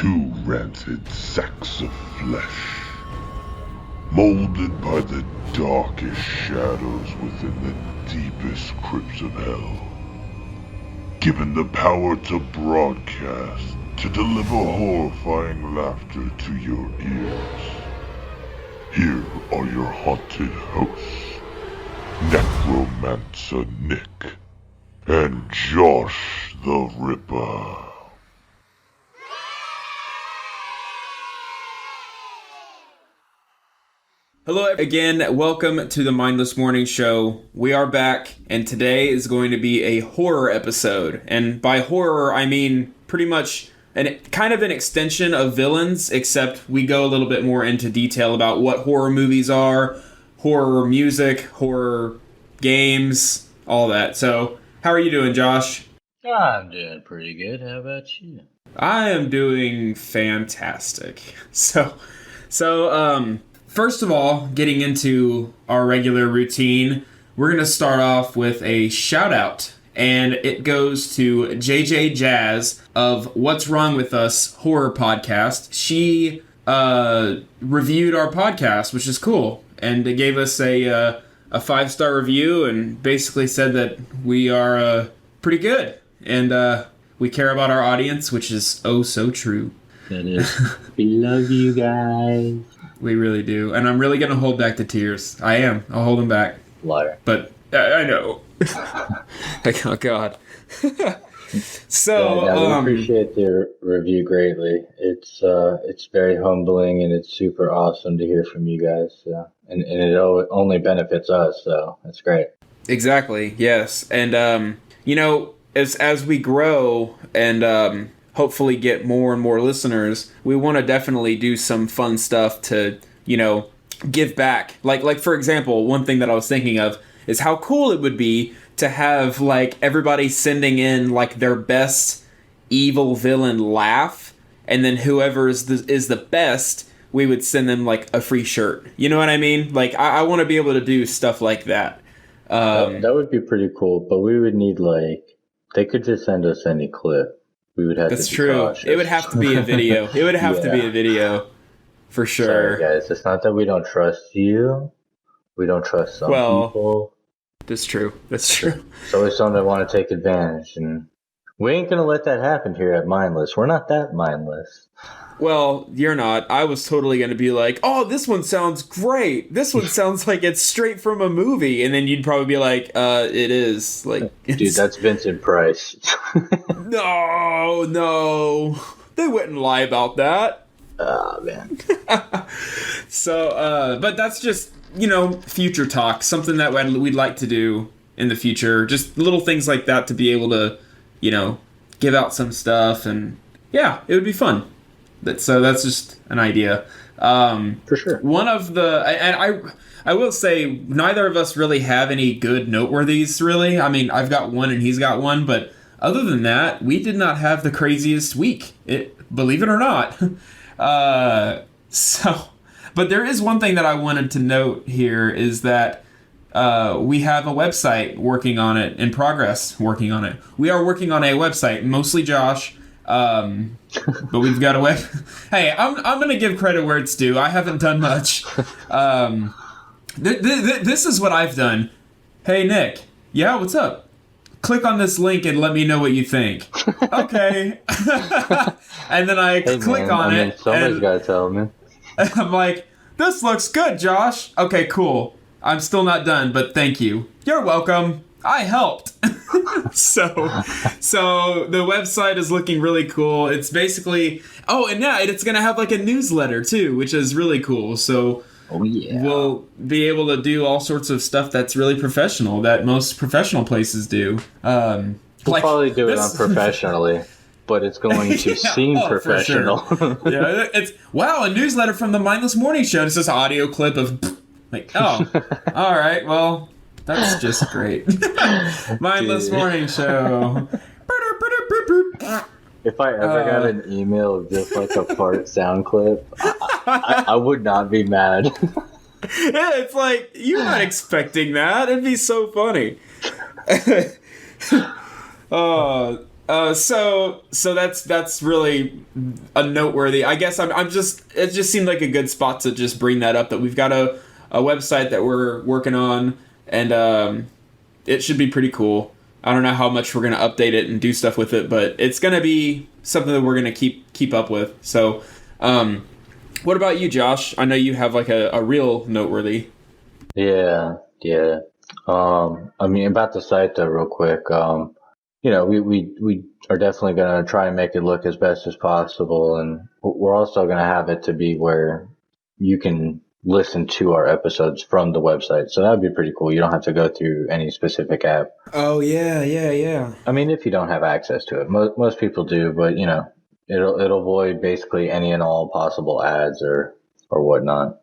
two rancid sacks of flesh, molded by the darkest shadows within the deepest crypts of hell, given the power to broadcast, to deliver horrifying laughter to your ears. Here are your haunted hosts, Necromancer Nick and Josh the Ripper. Hello again, welcome to the Mindless Morning Show. We are back, and today is going to be a horror episode. And by horror, I mean pretty much kind of an extension of villains, except we go a little bit more into detail about what horror movies are, horror music, horror games, all that. So, how are you doing, Josh? I'm doing pretty good. How about you? I am doing fantastic. So, first of all, getting into our regular routine, we're going to start off with a shout out. And it goes to JJ Jazz of What's Wrong With Us Horror Podcast. She reviewed our podcast, which is cool. And it gave us a 5-star review and basically said that we are pretty good. And we care about our audience, which is oh so true. That is. We love you guys. We really do. And I'm really going to hold back the tears. I am. I'll hold them back. Liar. But I know. Oh, God. So, we appreciate the review greatly. It's very humbling and it's super awesome to hear from you guys. So. And it only benefits us, so it's great. Exactly, yes. And, as we grow and hopefully get more and more listeners, we want to definitely do some fun stuff to, give back. Like for example, one thing that I was thinking of is how cool it would be to have, everybody sending in, their best evil villain laugh, and then whoever is the best, we would send them, a free shirt. You know what I mean? I want to be able to do stuff like that. That would be pretty cool, but we would need, they could just send us any clip. We would have That's to be true. cautious. It would have to be a video. It would have to be a video, for sure. Sorry, guys. It's not that we don't trust you. We don't trust some people. That's true. That's true. It's always some that want to take advantage, and we ain't gonna let that happen here at Mindless. We're not that mindless. Well, you're not. I was totally gonna be like, "Oh, this one sounds great. This one sounds like it's straight from a movie," and then you'd probably be like, "It is." Dude, that's Vincent Price. No, they wouldn't lie about that. Oh man. So, but that's just future talk, something that we'd like to do in the future. Just little things like that to be able to, give out some stuff, and yeah, it would be fun. So that's just an idea. For sure. One of the, and I will say, neither of us really have any good noteworthies, really. I mean, I've got one and he's got one, but other than that, we did not have the craziest week. Believe it or not. But there is one thing that I wanted to note here is that we have a website working on it, in progress working on it. We are working on a website, mostly Josh, but we've got a web. Hey, I'm going to give credit where it's due. I haven't done much. This is what I've done. Hey, Nick. Yeah, what's up? Click on this link and let me know what you think. Okay. And then I click on it. Somebody's got to tell me. I'm like, this looks good, Josh. Okay, cool. I'm still not done, but thank you. You're welcome. I helped. So the website is looking really cool. It's basically, and yeah, it's going to have a newsletter too, which is really cool. So we'll be able to do all sorts of stuff that's really professional that most professional places do. We'll probably do it unprofessionally. But it's going to seem professional. Sure. Yeah, it's a newsletter from the Mindless Morning Show. It's just an audio clip of all right, well, that's just great. Mindless Morning Show. If I ever got an email of just a fart sound clip, I would not be mad. Yeah, it's you're not expecting that. It'd be so funny. So that's really a noteworthy. I guess I'm just, it just seemed like a good spot to just bring that up, that we've got a website that we're working on, and it should be pretty cool. I don't know how much we're gonna update it and do stuff with it, but it's gonna be something that we're gonna keep up with. So, what about you, Josh? I know you have like a real noteworthy. Yeah. I mean, about the site though, real quick. We are definitely gonna try and make it look as best as possible, and we're also gonna have it to be where you can listen to our episodes from the website. So that'd be pretty cool. You don't have to go through any specific app. Oh yeah. I mean, if you don't have access to it, most people do, but it'll avoid basically any and all possible ads or whatnot.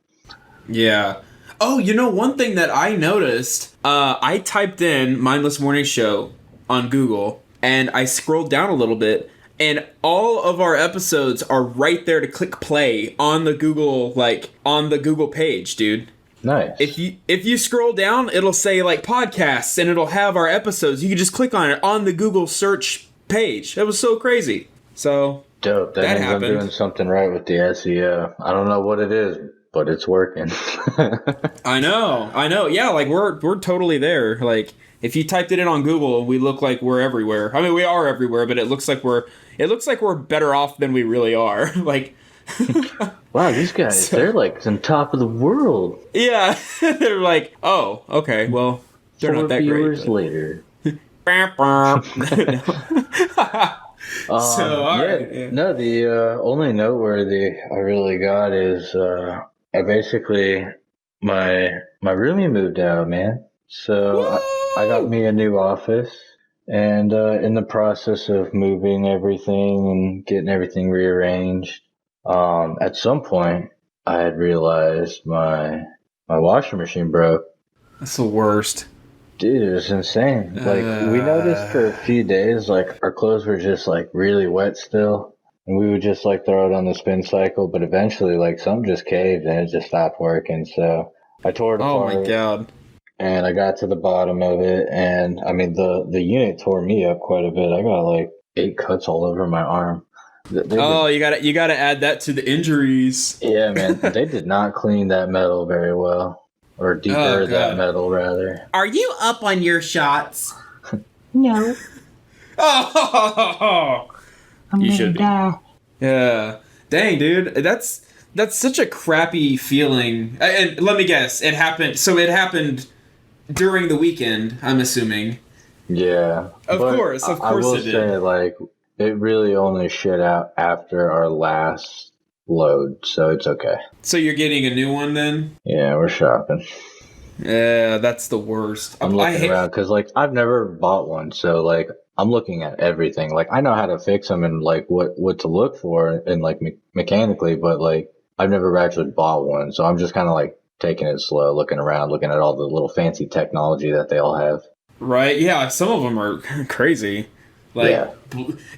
Yeah. Oh, one thing that I noticed, I typed in Mindless Morning Show on Google, and I scrolled down a little bit, and all of our episodes are right there to click play on the Google, on the Google page, dude. Nice. If you scroll down, it'll say like podcasts, and it'll have our episodes. You can just click on it on the Google search page. That was so crazy. So dope. That means happened. I'm doing something right with the SEO. I don't know what it is, but it's working. I know. Yeah, like we're totally there. Like if you typed it in on Google, we look like we're everywhere. I mean, we are everywhere, but it looks like we're better off than we really are. Like, wow, these guys, they're like on top of the world. Yeah, they're like, oh, okay, well, they're 4 not that viewers great. later. So, all right. Yeah. No, the only noteworthy I really got is I basically my roomie moved out, man. So I got me a new office, and in the process of moving everything and getting everything rearranged, at some point I had realized my washing machine broke. That's the worst. Dude, it was insane. Like, we noticed for a few days, like, our clothes were just, like, really wet still. And we would just, like, throw it on the spin cycle. But eventually, like, something just caved and it just stopped working. So I tore it apart. Oh, my God. And I got to the bottom of it. And, I mean, the unit tore me up quite a bit. I got, like, 8 cuts all over my arm. You gotta add that to the injuries. Yeah, man. They did not clean that metal very well. Or deeper that metal, rather. Are you up on your shots? No. Oh, you should be. Die. Yeah. Dang, dude. That's such a crappy feeling. And let me guess. It happened during the weekend, I'm assuming. Yeah. Of course I will it did. say, like, it really only shit out after our last load, so it's okay. So you're getting a new one then? Yeah, we're shopping. Yeah, that's the worst. I'm looking around because, like, I've never bought one, so, like, I'm looking at everything. Like, I know how to fix them and, like, what to look for and, like, mechanically, but, like, I've never actually bought one, so I'm just kind of, like, taking it slow, looking around, looking at all the little fancy technology that they all have. Right, yeah, some of them are crazy. Like, yeah.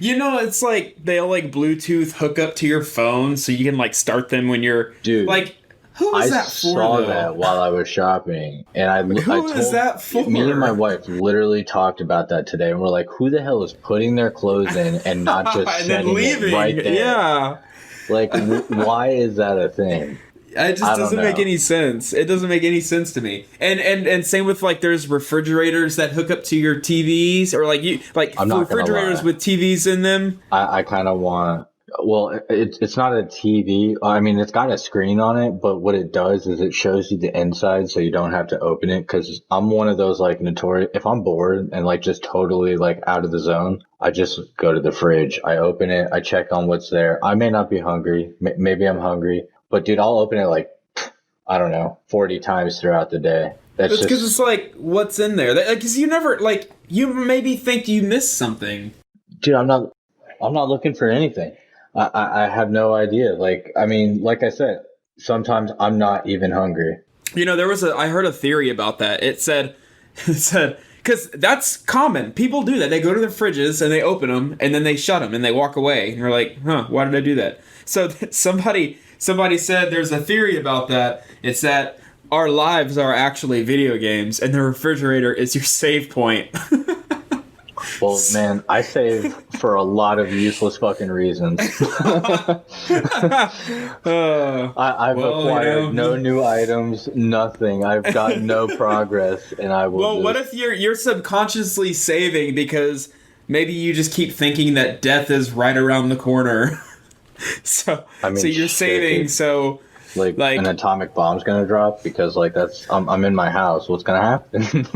It's like they'll like Bluetooth hook up to your phone so you can like start them when you're like, who is that for? I saw that while I was shopping, and who is that for? Me and my wife literally talked about that today, and we're like, who the hell is putting their clothes in and not just and setting it right there? Yeah. Like, why is that a thing? It just doesn't make any sense. It doesn't make any sense to me. And same with like there's refrigerators that hook up to your TVs or refrigerators with TVs in them. I kind of want. Well, it's not a TV. I mean, it's got a screen on it, but what it does is it shows you the inside, so you don't have to open it. Because I'm one of those like notorious. If I'm bored and like just totally like out of the zone, I just go to the fridge. I open it. I check on what's there. I may not be hungry. Maybe I'm hungry. But, dude, I'll open it, like, I don't know, 40 times throughout the day. That's because it's like, what's in there? Because you never, like, you maybe think you missed something. Dude, I'm not looking for anything. I have no idea. Like, I mean, like I said, sometimes I'm not even hungry. I heard a theory about that. It said, because that's common. People do that. They go to their fridges and they open them and then they shut them and they walk away. And you're like, why did I do that? So Somebody said there's a theory about that. It's that our lives are actually video games, and the refrigerator is your save point. Well, man, I save for a lot of useless fucking reasons. I've acquired no new items, nothing. I've got no progress, and I will. Well, what if you're subconsciously saving because maybe you just keep thinking that death is right around the corner? So you're saving. So like an atomic bomb's gonna drop because I'm in my house. What's gonna happen?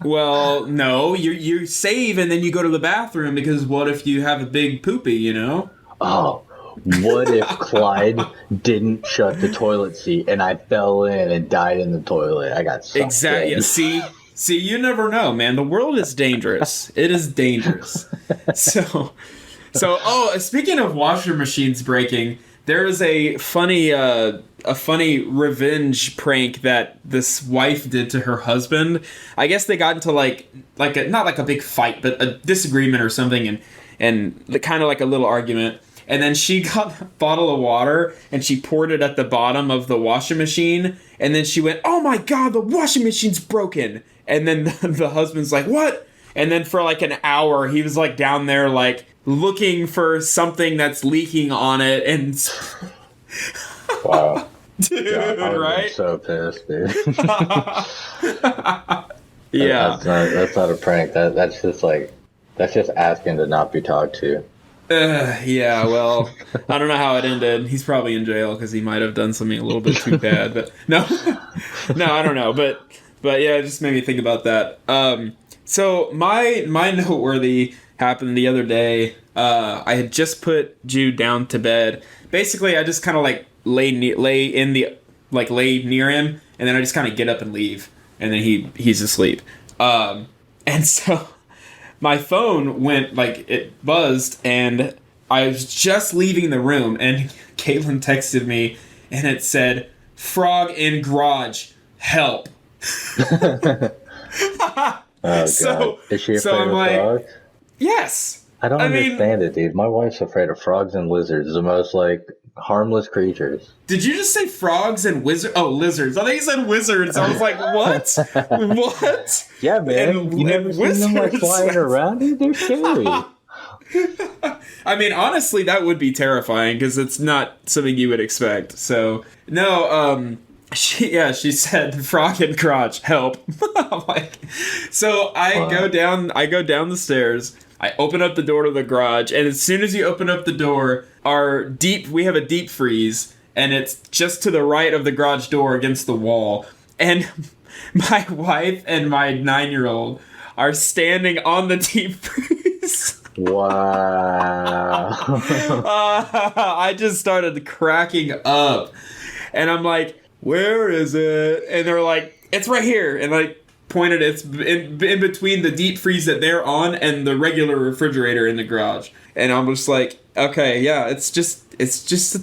Well, no, you save and then you go to the bathroom because what if you have a big poopy? You know? Oh, what if Clyde didn't shut the toilet seat and I fell in and died in the toilet? I got sucked exactly. in. See, you never know, man. The world is dangerous. It is dangerous. So, speaking of washer machines breaking, there is a funny revenge prank that this wife did to her husband. I guess they got into not like a big fight, but a disagreement or something, and kind of like a little argument. And then she got a bottle of water and she poured it at the bottom of the washing machine. And then she went, "Oh my God, the washing machine's broken." And then the husband's like, "What?" And then for like an hour, he was like down there like looking for something that's leaking on it. And wow. Dude, yeah, right? I'm so pissed, dude. Yeah. That's not a prank. That's just asking to not be talked to. Yeah, well, I don't know how it ended. He's probably in jail because he might have done something a little bit too bad. But no, I don't know. But yeah, it just made me think about that. So my noteworthy happened the other day. I had just put Jude down to bed. Basically, I just kind of like lay near him, and then I just kind of get up and leave, and then he's asleep. And so my phone went, like, it buzzed, and I was just leaving the room, and Caitlin texted me, and it said, "Frog in garage, help." Oh, God. So, is she afraid I'm of like, frogs? Yes. I don't understand it, dude. My wife's afraid of frogs and lizards, the most, harmless creatures. Did you just say frogs and wizards? Oh, lizards. I think you said wizards. I was like, what? What? Yeah, man. You never seen them, flying around? Dude, they're scary. I mean, honestly, that would be terrifying because it's not something you would expect. So, no, she said, "Frog in garage, help." I'm like, so I go down the stairs. I open up the door to the garage, and as soon as you open up the door, we have a deep freeze, and it's just to the right of the garage door against the wall. And my wife and my 9-year-old are standing on the deep freeze. Wow. I just started cracking up, and I'm like, "Where is it?" And they're like, "It's right here," and pointed, it's in between the deep freeze that they're on and the regular refrigerator in the garage. And I'm just like, okay, yeah, it's just a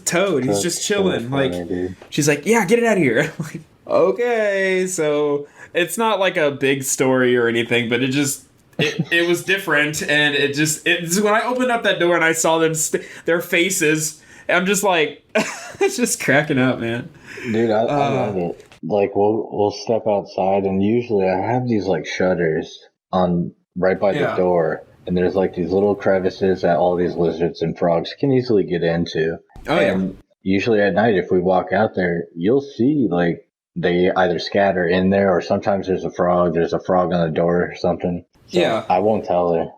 toad. He's just chilling. So funny, she's like, "Yeah, get it out of here." I'm like, okay, so it's not like a big story or anything, but it was different, and it's when I opened up that door and I saw them their faces, I'm just like, it's just cracking up, man. Dude, I love it. We'll step outside, and usually I have these shutters on right by the door, and there's these little crevices that all these lizards and frogs can easily get into. Oh, and usually at night, if we walk out there, you'll see they either scatter in there, or sometimes there's a frog on the door or something. So yeah, I won't tell her.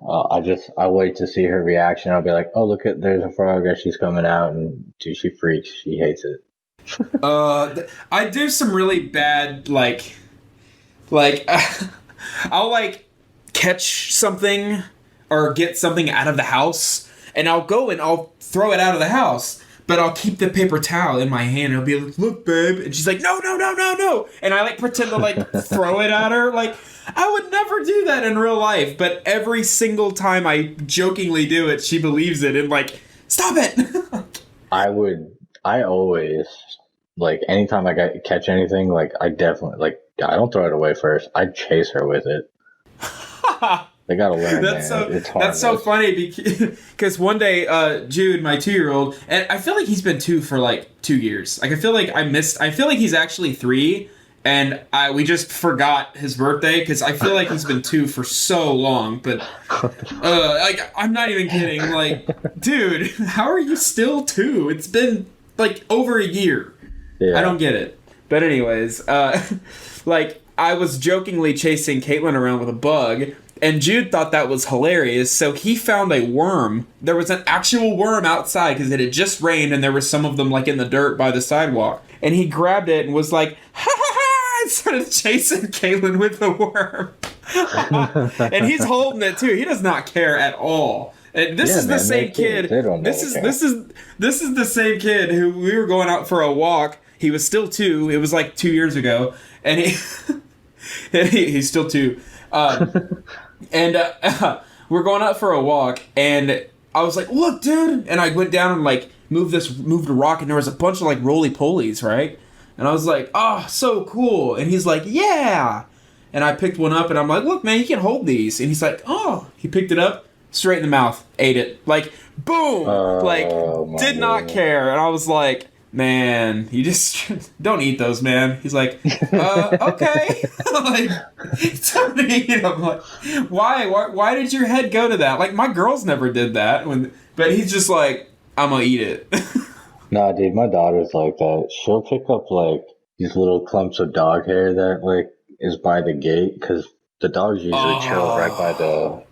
I wait to see her reaction. I'll be like, "Oh, look, there's a frog as she's coming out," and dude, she freaks. She hates it. I do some really bad I'll catch something or get something out of the house, and I'll go and I'll throw it out of the house, but I'll keep the paper towel in my hand. I'll be like, "Look, babe," and she's like, "No," and I pretend to throw it at her. I would never do that in real life, but every single time I jokingly do it, she believes it and stop it. I always, anytime I catch anything, I definitely, I don't throw it away first. I chase her with it. They gotta learn, that's man. So, that's so funny because one day, Jude, my 2-year-old, and I feel like he's been 2 for 2 years. I feel like he's actually 3, And we just forgot his birthday because I feel like he's been 2 for so long. But like, I'm not even kidding. Like, dude, how are you still 2? It's been like over a year. Yeah. I don't get it. But anyways, like, I was jokingly chasing Caitlin around with a bug, and Jude thought that was hilarious, so he found a worm. There was an actual worm outside because it had just rained, and there were some of them like in the dirt by the sidewalk. And he grabbed it and was like, ha ha ha! And started chasing Caitlin with the worm. And he's holding it too. He does not care at all. And this is the same kid. This is the same kid who we were going out for a walk. He was still 2. It was like 2 years ago, and he's still 2. And we're going out for a walk, and I was like, "Look, dude!" And I went down and like moved a rock, and there was a bunch of like roly-polies, right? And I was like, "Oh, so cool!" And he's like, "Yeah!" And I picked one up, and I'm like, "Look, man, you can hold these." And he's like, "Oh!" He picked it up, straight in the mouth, ate it, like boom, like did not care. And I was like, "Man, you just don't eat those, man." He's like, "Okay." Like, tell me to eat them. Like, why did your head go to that? Like, my girls never did that. But he's just like, "I'm gonna eat it." Nah, dude, my daughter's like that. She'll pick up like these little clumps of dog hair that like is by the gate because the dogs usually chill right by the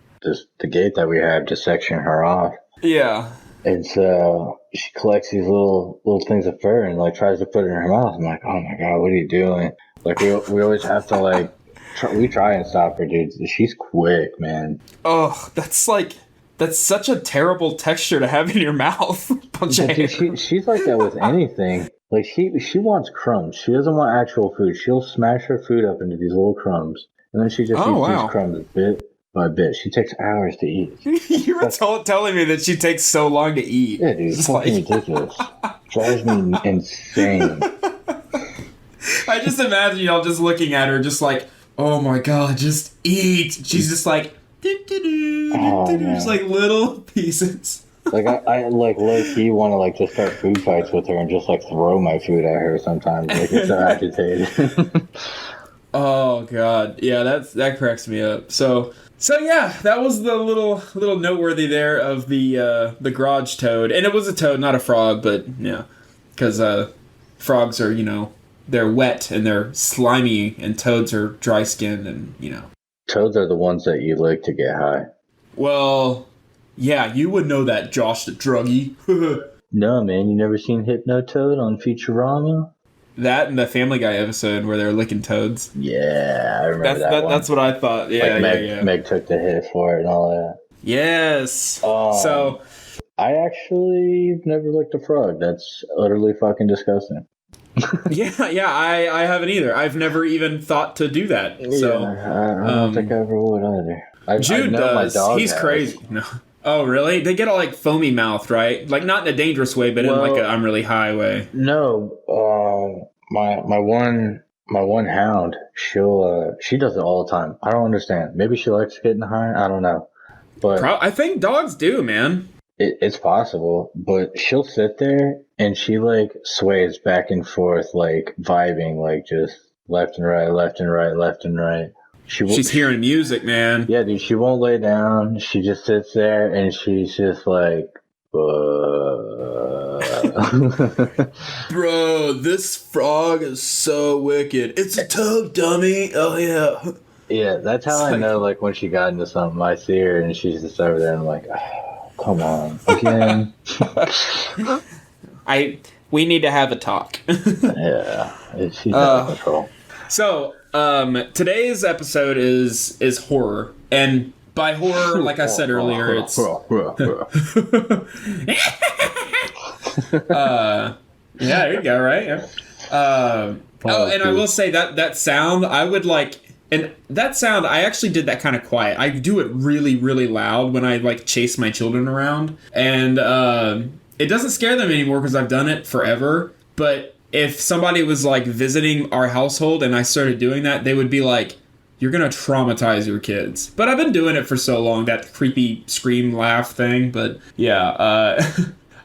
gate that we have to section her off. Yeah. And so she collects these little things of fur and like tries to put it in her mouth. I'm like, oh my god, what are you doing? Like we always have to like try and stop her, dude. She's quick, man. Oh, that's such a terrible texture to have in your mouth. Dude, she's like that with anything. Like she wants crumbs. She doesn't want actual food. She'll smash her food up into these little crumbs, and then she just eats these crumbs bit by bit. She takes hours to eat. You were telling me that she takes so long to eat. Yeah, dude, it's fucking ridiculous. Drives me insane. I just imagine y'all just looking at her, just like, oh my god, just eat. She's just like, just like little pieces. Like I like low-key want to like just start food fights with her and just like throw my food at her sometimes. Like it's so agitated. Oh god, yeah, that cracks me up. So yeah, that was the little noteworthy there of the garage toad, and it was a toad, not a frog, but yeah, because frogs are they're wet and they're slimy, and toads are dry skinned, and Toads are the ones that you like to get high. Well, yeah, you would know that, Josh the druggie. No, man, you never seen Hypnotoad on Futurama? That and the Family Guy episode where they're licking toads. Yeah, I remember that one. That's what I thought. Yeah, like Meg took the hit for it and all that. Yes. So I actually never licked a frog. That's utterly fucking disgusting. yeah, I haven't either. I've never even thought to do that. So I don't think I ever would either. Jude does. He's crazy. No. Oh, really? They get all like foamy mouth, right? Like not in a dangerous way, but in like a I'm really high way. No, my one hound, she does it all the time. I don't understand. Maybe she likes getting high. I don't know, but I think dogs do, man. It's possible, but she'll sit there and she like sways back and forth, like vibing, like just left and right, left and right, left and right. She's hearing music, man. Yeah, dude, she won't lay down. She just sits there and she's just like, Bro, this frog is so wicked. It's a toad, dummy. Oh, yeah. Yeah, that's how I know, like, when she got into something. I see her and she's just over there and I'm like, oh, come on, again. We need to have a talk. Yeah, she's out of control. So, today's episode is horror, and by horror, like I said earlier, it's yeah, there you go, right? Yeah. And I will say that sound I would like, and that sound I actually did that kind of quiet. I do it really, really loud when I like chase my children around, and it doesn't scare them anymore because I've done it forever. But if somebody was like visiting our household and I started doing that, they would be like, you're going to traumatize your kids. But I've been doing it for so long, that creepy scream laugh thing. But yeah,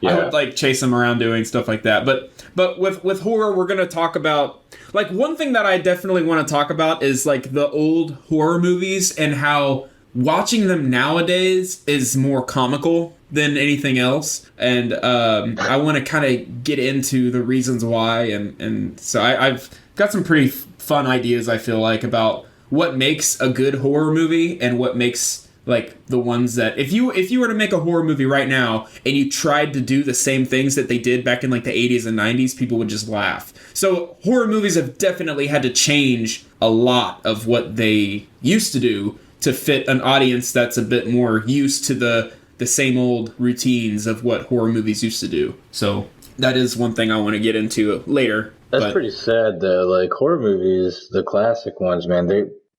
I would like chase them around doing stuff like that. But with horror, we're gonna talk about like one thing that I definitely want to talk about is like the old horror movies and how watching them nowadays is more comical than anything else. And I want to kind of get into the reasons why. And so I've got some pretty fun ideas, I feel like, about what makes a good horror movie and what makes like the ones that if you were to make a horror movie right now and you tried to do the same things that they did back in like the 80s and 90s, people would just laugh. So horror movies have definitely had to change a lot of what they used to do to fit an audience that's a bit more used to the same old routines of what horror movies used to do. So that is one thing I want to get into later. That's pretty sad though. Like horror movies, the classic ones, man,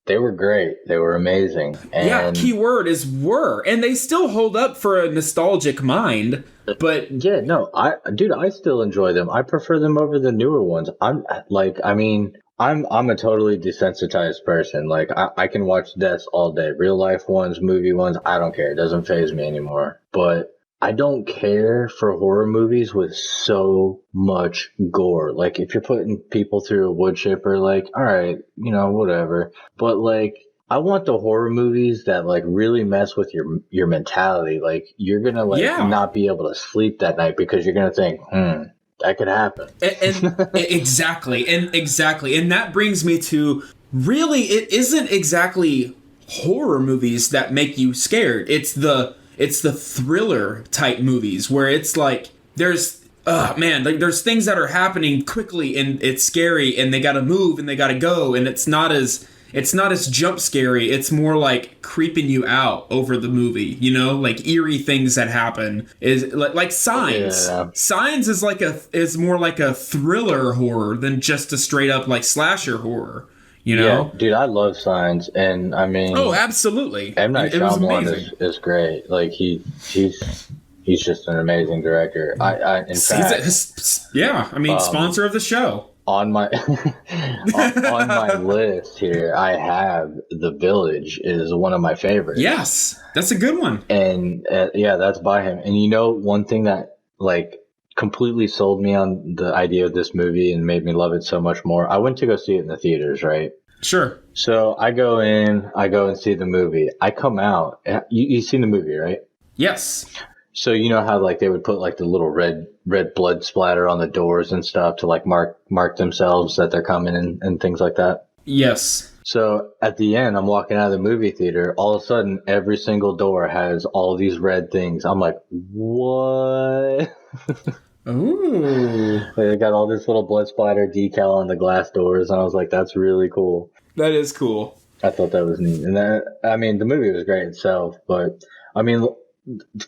they were great. They were amazing. And yeah, key word is were. And they still hold up for a nostalgic mind. But yeah, no, I still enjoy them. I prefer them over the newer ones. I'm a totally desensitized person. Like I can watch deaths all day. Real life ones, movie ones, I don't care. It doesn't faze me anymore. But I don't care for horror movies with so much gore. Like, if you're putting people through a wood chipper, like, all right, whatever. But, like, I want the horror movies that, like, really mess with your mentality. Like, you're gonna, like, not be able to sleep that night because you're gonna think, that could happen. And exactly. And that brings me to, really, it isn't exactly horror movies that make you scared. It's the thriller type movies where it's like there's things that are happening quickly and it's scary and they gotta move and they gotta go and it's not as jump scary. It's more like creeping you out over the movie, like eerie things that happen is like Signs. Yeah. Signs is more like a thriller horror than just a straight up like slasher horror. Yeah, dude, I love Signs, and I mean, oh, absolutely, M. Night Shyamalan is great. Like he's just an amazing director. Sponsor of the show. On my on my list here, I have The Village is one of my favorites. Yes, that's a good one. And that's by him. And one thing that like completely sold me on the idea of this movie and made me love it so much more. I went to go see it in the theaters, right? Sure. So I go and see the movie. I come out. You've seen the movie, right? Yes. So you know how like they would put like the little red blood splatter on the doors and stuff to like mark themselves that they're coming and things like that? Yes. So at the end, I'm walking out of the movie theater. All of a sudden, every single door has all these red things. I'm like, what? Ooh. They got all this little blood splatter decal on the glass doors, and I was like, that's really cool. That is cool. I thought that was neat. And the movie was great itself, but I mean,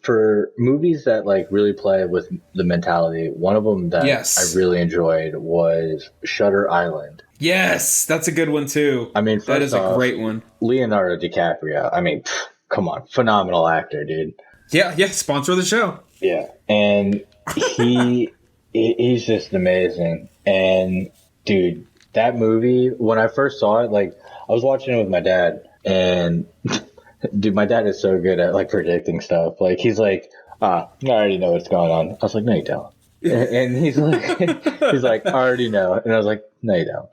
for movies that like really play with the mentality, one of them that I really enjoyed was Shutter Island. Yes, that's a good one too. I mean, that is a great one. Leonardo Dicaprio. I mean, come on, phenomenal actor, dude. Yeah, sponsor of the show. Yeah, and he's just amazing. And dude, that movie, when I first saw it, like I was watching it with my dad, and dude, my dad is so good at like predicting stuff. Like he's like, I already know what's going on. I was like, no, you don't. And he's like, I already know. And I was like, no, you don't.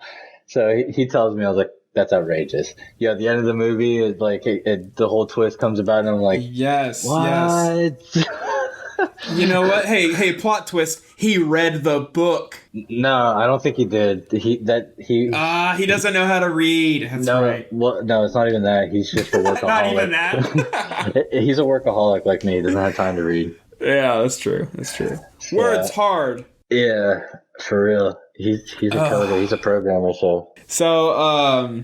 So he tells me, I was like, that's outrageous. Yeah, at the end of the movie, the whole twist comes about, and I'm like, yes, what? Yes. You know what? Hey, plot twist. He read the book. No, I don't think he did. He doesn't know how to read. That's right. Well, no, it's not even that. He's just a workaholic. Not even that. He's a workaholic like me. He doesn't have time to read. Yeah, that's true. Words hard. Yeah, for real. He's a coder. He's a programmer. So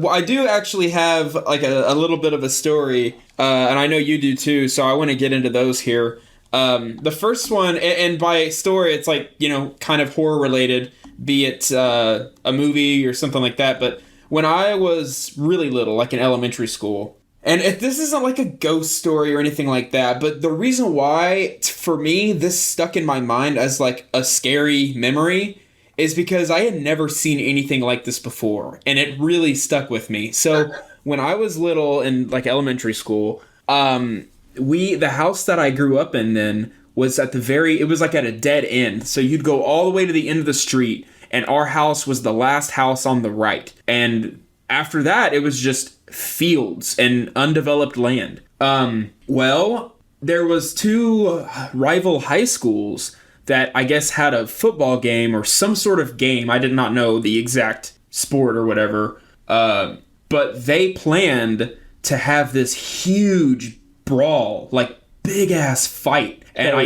I do actually have like a little bit of a story, and I know you do too. So I want to get into those here. The first one, and by story, it's like kind of horror related, be it a movie or something like that. But when I was really little, like in elementary school. And this isn't like a ghost story or anything like that, but the reason why, for me, this stuck in my mind as like a scary memory is because I had never seen anything like this before, and it really stuck with me. So when I was little in like elementary school, the house that I grew up in then was it was like at a dead end. So you'd go all the way to the end of the street, and our house was the last house on the right. And after that, it was just fields and undeveloped land. Well, there was 2 rival high schools that I guess had a football game or some sort of game. I did not know the exact sport or whatever. But they planned to have this huge brawl, like big ass fight. And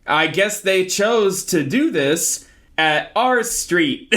I guess they chose to do this at our street.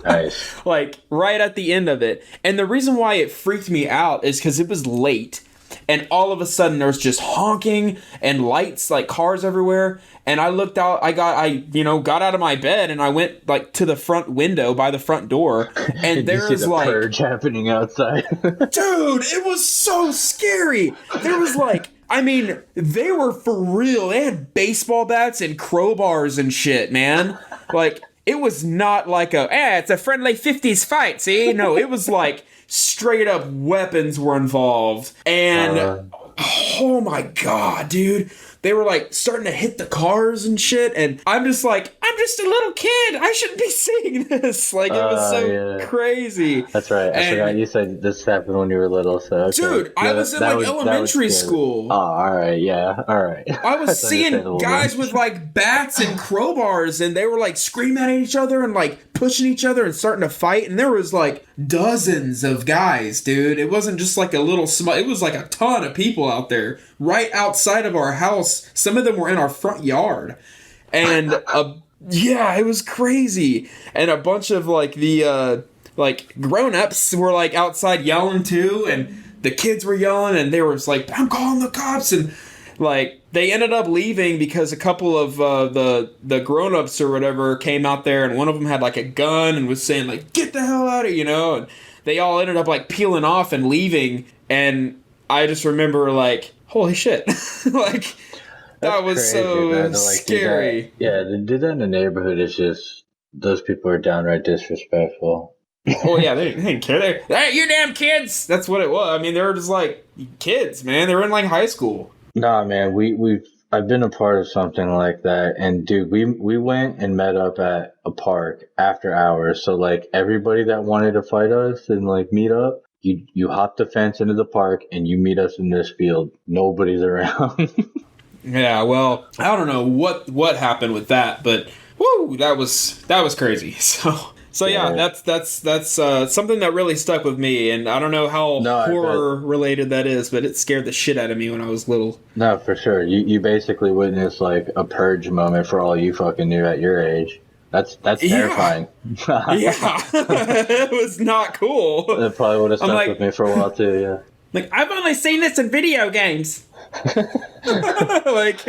Nice. Like right at the end of it. And the reason why it freaked me out is because it was late. And all of a sudden there was just honking and lights, like cars everywhere. And I looked out, I got out of my bed and I went like to the front window by the front door. And there was like purge happening outside. Dude, it was so scary. There was like, I mean, they were for real. They had baseball bats and crowbars and shit, man. Like, it was not like it's a friendly 50s fight, see? No, it was like straight up weapons were involved. And oh my God, dude. They were like starting to hit the cars and shit. And I'm just like, I'm just a little kid. I shouldn't be seeing this. Like, it was so crazy. That's right. I forgot you said this happened when you were little. So okay. Dude, I was in like elementary school. Oh, all right. Yeah. All right. I was seeing guys with like bats and crowbars, and they were like screaming at each other and like pushing each other and starting to fight. And there was like dozens of guys, dude. It wasn't just like a little small. It was like a ton of people out there right outside of our house. Some of them were in our front yard. And yeah, it was crazy. And a bunch of like the like grown-ups were like outside yelling too, and the kids were yelling, and they were like, I'm calling the cops. And like they ended up leaving because a couple of the grown-ups or whatever came out there, and one of them had like a gun and was saying like, get the hell out of here, and they all ended up like peeling off and leaving. And I just remember like, holy shit. Like, that was crazy, so man, like, scary. To do that in the neighborhood is just, those people are downright disrespectful. Oh yeah, they didn't care. Hey, you damn kids! That's what it was. I mean, they were just like kids, man. They were in like high school. Nah, man, I've been a part of something like that, and dude, we went and met up at a park after hours. So like everybody that wanted to fight us and like meet up, you hop the fence into the park and you meet us in this field. Nobody's around. Yeah, well, I don't know what happened with that, but woo, that was crazy. So yeah, that's something that really stuck with me, and I don't know how horror related that is, but it scared the shit out of me when I was little. No, for sure. You basically witnessed like a purge moment for all you fucking knew at your age. That's terrifying. Yeah, it was not cool. It probably would have stuck with me for a while too. Yeah. Like, I've only seen this in video games. Like,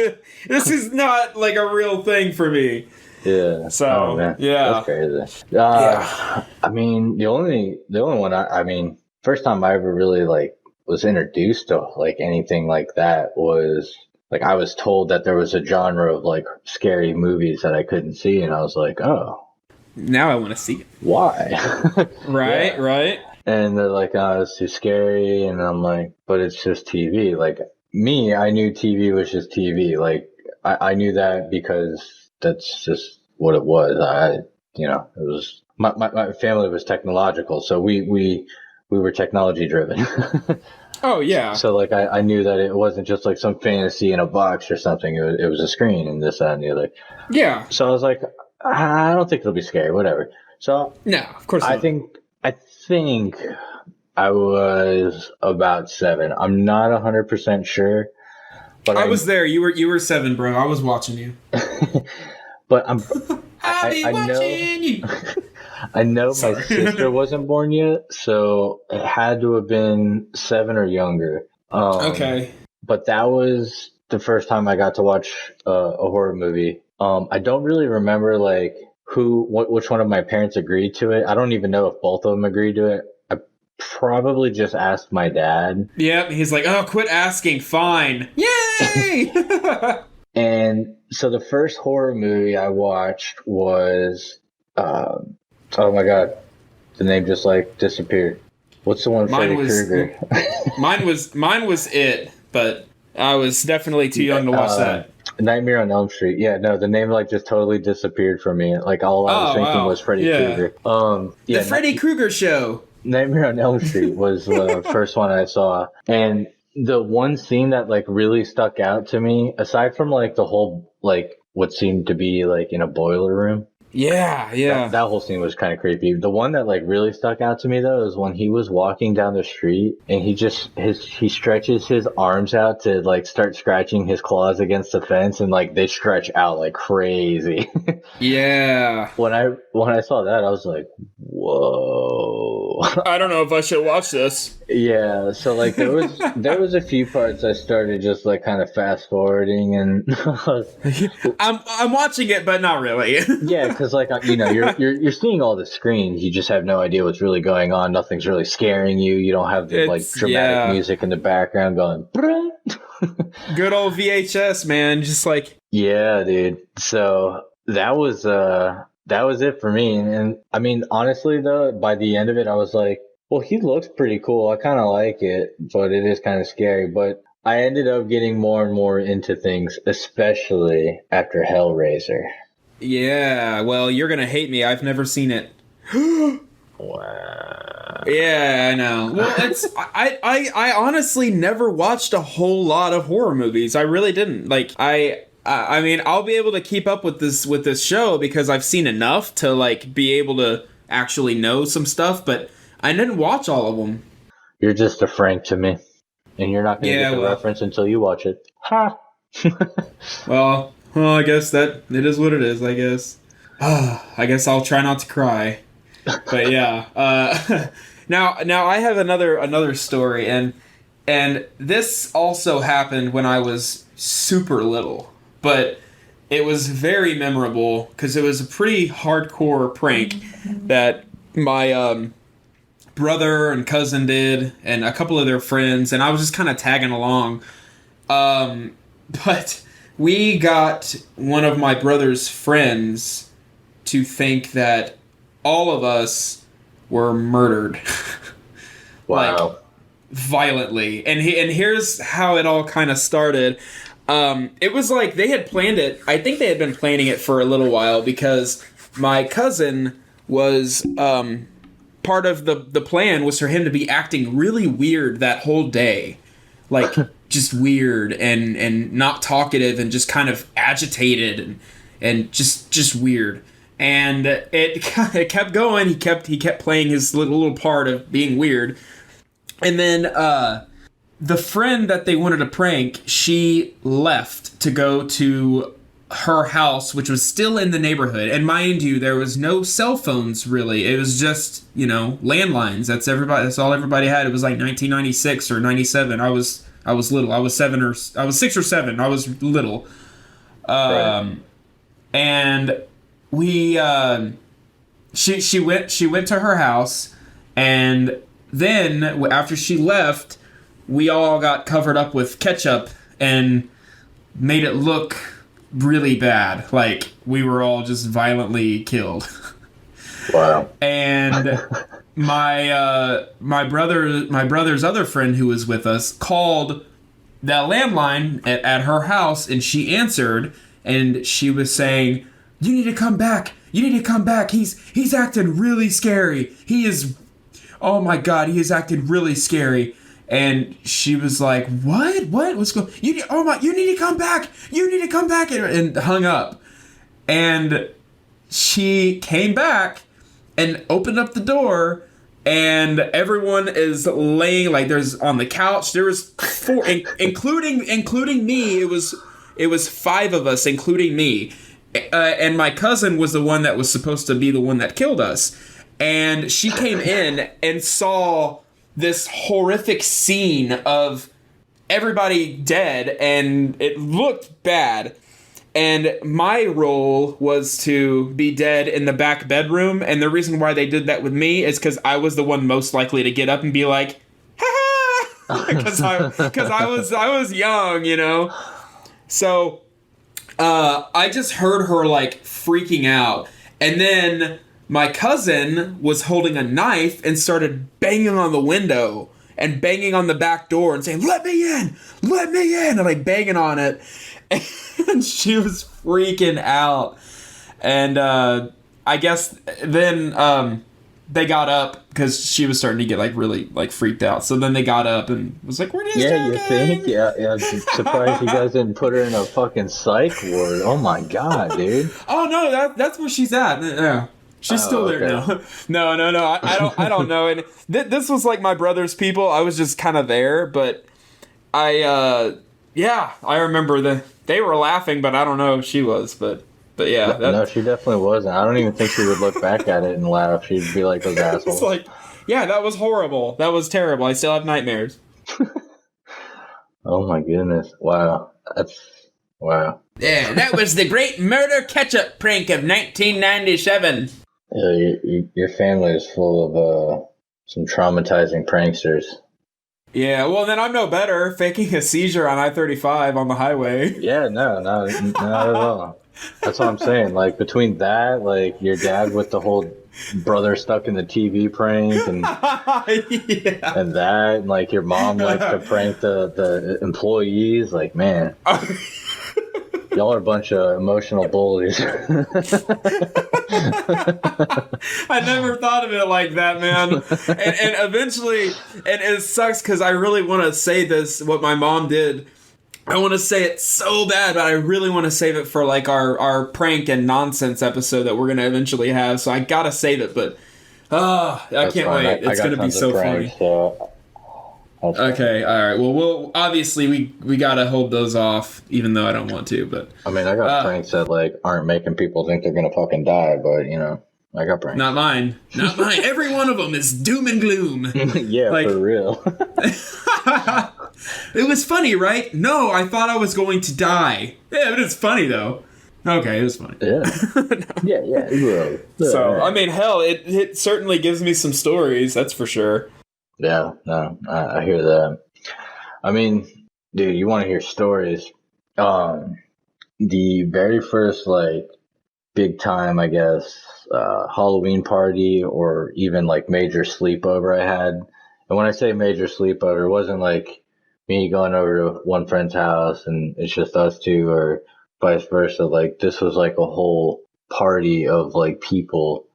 this is not like a real thing for me. Yeah. So, man. Yeah. That's crazy. Yeah. I mean, the only one, I mean, first time I ever really like was introduced to like anything like that was like, I was told that there was a genre of like scary movies that I couldn't see. And I was like, oh. Now I want to see it. Why? Right, right. And they're like, oh, it's too scary. And I'm like, but it's just TV. Like, me, I knew TV was just TV. Like, I knew that because that's just what it was. It was, my family was technological. So we were technology driven. Oh, yeah. So, like, I knew that it wasn't just like some fantasy in a box or something. It was a screen and this, that, and the other. Yeah. So I was like, I don't think it'll be scary, whatever. So, no, of course not. I think I was about 7. I'm not 100% sure, but I was there. You were 7, bro. I was watching you. But I'll be watching you. I know my sister wasn't born yet, so it had to have been 7 or younger. Okay. But that was the first time I got to watch a horror movie. I don't really remember like which one of my parents agreed to it. I don't even know if both of them agreed to it. I probably just asked my dad. Yep, he's like, oh, quit asking. Fine. Yay! And so the first horror movie I watched was, oh my God, the name just like disappeared. What's the one with Freddy Krueger? Mine was It, but I was definitely too young to watch that. Nightmare on Elm Street. Yeah, no, the name like just totally disappeared from me. Like all I was thinking was Freddy Krueger. The Freddy Krueger show. Nightmare on Elm Street was the first one I saw, and the one scene that like really stuck out to me, aside from like the whole like what seemed to be like in a boiler room. Yeah. That whole scene was kind of creepy. The one that like really stuck out to me though is when he was walking down the street and he stretches his arms out to like start scratching his claws against the fence, and like they stretch out like crazy. Yeah. When I saw that, I was like, whoa. I don't know if I should watch this. Yeah, so like there was a few parts I started just like kind of fast forwarding, and I'm watching it, but not really. Yeah, because like you're seeing all the screens, you just have no idea what's really going on. Nothing's really scaring you. You don't have the like dramatic music in the background going. Good old VHS, man. Just like yeah, dude. So that was it for me, and I mean honestly though, by the end of it, I was like, well, he looks pretty cool. I kind of like it, but it is kind of scary. But I ended up getting more and more into things, especially after Hellraiser. Yeah, well, you're gonna hate me. I've never seen it. Wow. Yeah, I know. Well, I honestly never watched a whole lot of horror movies. I really didn't. Like I mean, I'll be able to keep up with this show because I've seen enough to like be able to actually know some stuff, but I didn't watch all of them. You're just a Frank to me, and you're not going to get the reference until you watch it. Ha! Well, I guess that it is what it is, I guess. I guess I'll try not to cry. But yeah. Now I have another story, and this also happened when I was super little, but it was very memorable because it was a pretty hardcore prank that my brother and cousin did, and a couple of their friends, and I was just kind of tagging along. But we got one of my brother's friends to think that all of us were murdered. Wow. Like, violently. And here's how it all kind of started. It was like they had planned it. I think they had been planning it for a little while because my cousin was... part of the plan was for him to be acting really weird that whole day. Like, just weird and not talkative and just kind of agitated and just weird. And it kept going. He kept playing his little part of being weird. And then the friend that they wanted to prank, she left to go to her house, which was still in the neighborhood. And mind you, there was no cell phones really. It was just, landlines. That's all everybody had. It was like 1996 or 97. I was little. I was 6 or 7. I was little. Right. And we she went to her house, and then after she left, we all got covered up with ketchup and made it look really bad, like we were all just violently killed. Wow. And my brother's other friend who was with us called that landline at her house, and she answered, and she was saying, "You need to come back. You need to come back. He's acting really scary. Oh my God, he is acting really scary." And she was like, "What? What's going? You need to come back. You need to come back," and hung up. And she came back and opened up the door, and everyone is laying like there's on the couch. There was 4, including me. It was 5 of us, including me, and my cousin was the one that was supposed to be the one that killed us. And she came in and saw this horrific scene of everybody dead, and it looked bad. And my role was to be dead in the back bedroom, and the reason why they did that with me is because I was the one most likely to get up and be like, "Ha ha!" Because I was young, So I just heard her like freaking out, and then my cousin was holding a knife and started banging on the window and banging on the back door and saying, "Let me in! Let me in!" and like banging on it. and she was freaking out. And I guess then they got up because she was starting to get like really like freaked out. So then they got up and was like, "We're just joking." You think? Yeah. I'm surprised you guys didn't put her in a fucking psych ward. Oh my god, dude. Oh no, that's where she's at. Yeah. She's still there now. No. I don't know. And this was like my brother's people. I was just kind of there, but I remember they were laughing, but I don't know if she was, but yeah. No, she definitely wasn't. I don't even think she would look back at it and laugh. She'd be like those assholes. It's like, yeah, that was horrible. That was terrible. I still have nightmares. Oh my goodness. Wow. Wow. Yeah, that was the great murder catch-up prank of 1997. Your family is full of some traumatizing pranksters. Yeah, well, then I'm no better, faking a seizure on I-35 on the highway. Yeah, no, not at all. That's what I'm saying. Like, between that, like, your dad with the whole brother stuck in the TV prank, and yeah. and that, and, like, your mom likes to prank the employees. Like, man, y'all are a bunch of emotional bullies. I never thought of it like that, man. And eventually, and it sucks because I really want to say this, what my mom did. I want to say it so bad, but I really want to save it for like our prank and nonsense episode that we're going to eventually have. So I got to save it, but I can't wait. It's going to be so funny. Okay, all right. Well, we'll obviously we got to hold those off, even though I don't want to. But I mean, I got pranks that like aren't making people think they're going to fucking die, but you know, I got pranks. Not mine. Every one of them is doom and gloom. Yeah, like, for real. It was funny, right? No, I thought I was going to die. Yeah, but it's funny, though. Okay, it was funny. Yeah. Yeah. So, I mean, hell, it certainly gives me some stories, that's for sure. Yeah, no, I hear that. I mean, dude, you want to hear stories. The very first, like, big time, I guess, Halloween party or even, like, major sleepover I had. And when I say major sleepover, it wasn't like me going over to one friend's house and it's just us two or vice versa. Like, this was like a whole party of like people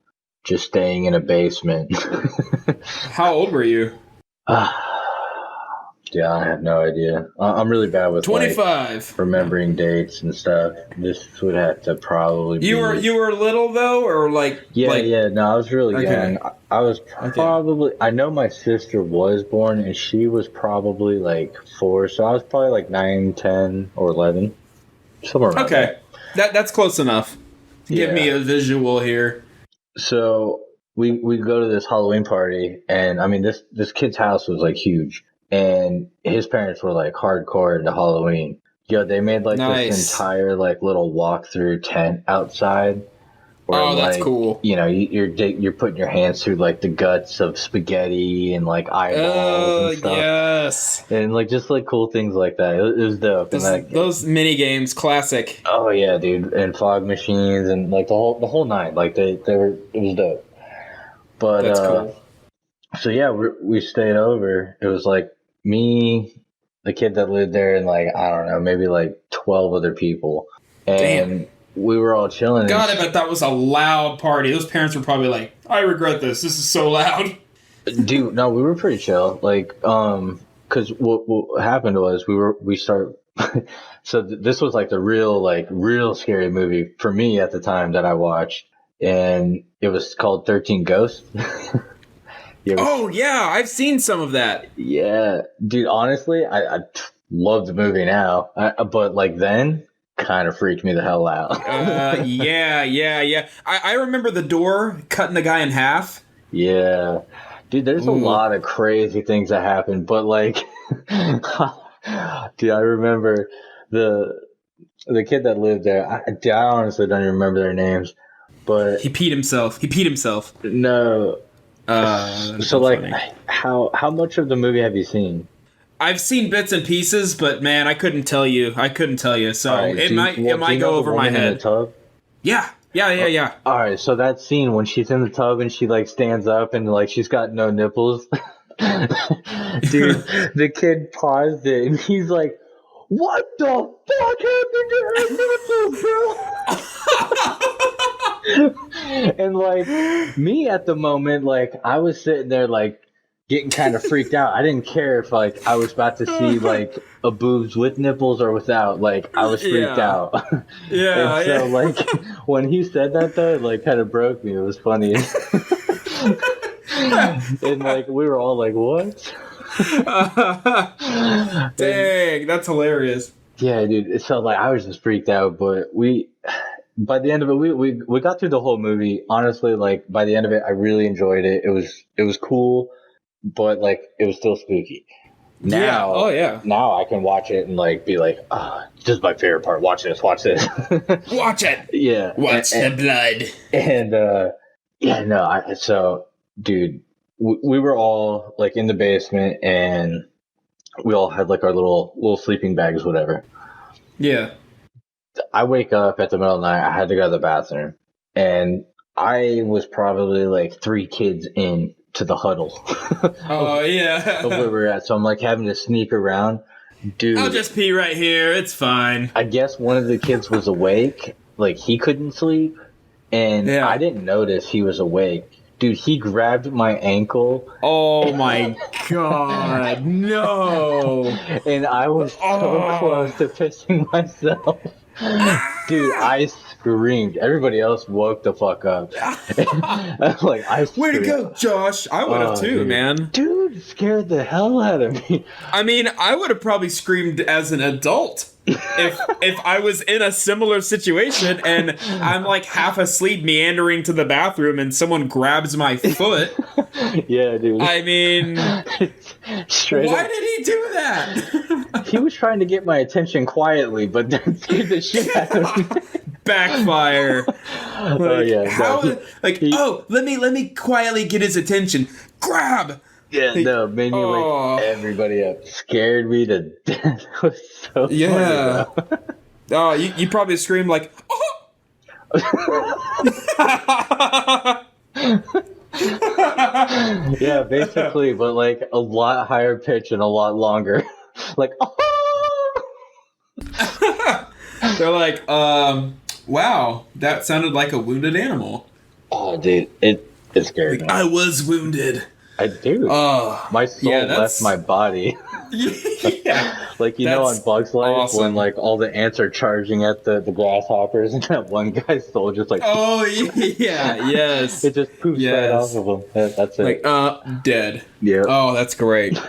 just staying in a basement. How old were you? Yeah, I have no idea. I'm really bad with 25. Like, remembering dates and stuff. This would have to probably be... You were little though, or like... Yeah. No, I was really young. I was probably... I know my sister was born, and she was probably like 4, so I was probably like 9, 10, or 11. Somewhere around there. That's close enough. Give me a visual here. So we go to this Halloween party, and I mean, this kid's house was like huge. And his parents were like hardcore into Halloween. Yo, they made like this entire like little walkthrough tent outside. Where, that's like, cool. You know, you're putting your hands through like the guts of spaghetti and like eyeballs and stuff. Yes. And like just like cool things like that. It was dope. Those mini games, classic. Oh yeah, dude, and fog machines and like the whole night. Like it was dope. But that's cool. So yeah, we stayed over. It was like me, the kid that lived there, and like, I don't know, maybe like 12 other people. And we were all chilling. God, I bet that was a loud party. Those parents were probably like, I regret this. This is so loud. Dude, no, we were pretty chill. Like, because what happened was so this was like the real scary movie for me at the time that I watched. And it was called 13 Ghosts. Oh, yeah, I've seen some of that. Yeah. Dude, honestly, I love the movie now. But, like, then, kind of freaked me the hell out. Yeah. I remember the door cutting the guy in half. Yeah. Dude, there's a lot of crazy things that happen. But, like, dude, I remember the kid that lived there. I honestly don't even remember their names. But he peed himself. No. So like, funny. How much of the movie have you seen? I've seen bits and pieces, but man, I couldn't tell you. So right, it might go over my head. In the tub? Yeah. All right, so that scene when she's in the tub and she like stands up and like she's got no nipples. Dude, the kid paused it and he's like, what the fuck happened to her nipples, bro? And like me at the moment, like I was sitting there like getting kind of freaked out. I didn't care if like I was about to see like a boobs with nipples or without. Like I was freaked out. Yeah. And so like when he said that though, it like kind of broke me. It was funny. And like we were all like, what? Dang, that's hilarious. Yeah, dude. So like I was just freaked out, but by the end of it, we got through the whole movie. Honestly, like by the end of it, I really enjoyed it. It was cool, but like it was still spooky. Now, now I can watch it and like be like, this is my favorite part. Watch this. Watch it. Yeah. Watch the blood. And yeah, no. So, dude, we were all like in the basement, and we all had like our little sleeping bags, whatever. Yeah. I wake up at the middle of the night. I had to go to the bathroom, and I was probably like 3 kids in to the huddle. Oh yeah. Of where we're at. So I'm like having to sneak around. Dude, I'll just pee right here. It's fine. I guess one of the kids was awake. Like he couldn't sleep, and I didn't notice he was awake. Dude, he grabbed my ankle. Oh my god, no. And I was so close to pissing myself. Dude, I screamed. Everybody else woke the fuck up. Like, I screamed. Way to go, Josh. I would have too, dude. man. Dude, it scared the hell out of me. I mean, I would have probably screamed as an adult if I was in a similar situation and I'm like half asleep meandering to the bathroom and someone grabs my foot. Yeah, dude. I mean, why did he do that? He was trying to get my attention quietly, but then scared the shit out of me. Backfire. Let me quietly get his attention. Grab. Yeah, no, made me wake everybody up. Scared me to death. It was so funny, bro. Oh, you probably screamed like, oh! Yeah, basically, but like a lot higher pitch and a lot longer. Like, oh! They're like, wow, that sounded like a wounded animal. Oh, dude, it scared me. I was wounded. I do. My soul left my body. Yeah. Like, you know, on Bugs Life, when like all the ants are charging at the grasshoppers, and that one guy's soul just like, oh yeah, yes, it just poofs right off of him. That's it. Like, dead. Yeah. Oh, that's great.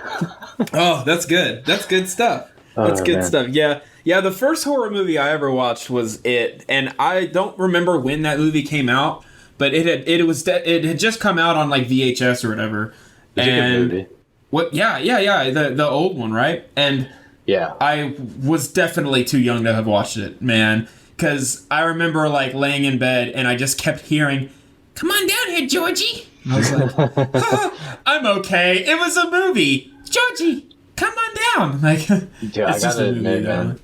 Oh, that's good. That's good stuff. That's good stuff. Yeah. Yeah, the first horror movie I ever watched was It, and I don't remember when that movie came out, but it had just come out on like VHS or whatever. It's a good movie. What? Yeah. The old one, right? And yeah, I was definitely too young to have watched it, man. Because I remember like laying in bed and I just kept hearing, "Come on down here, Georgie." And I was like, "I'm okay. It was a movie, Georgie. Come on down." Like, dude, I gotta admit, man,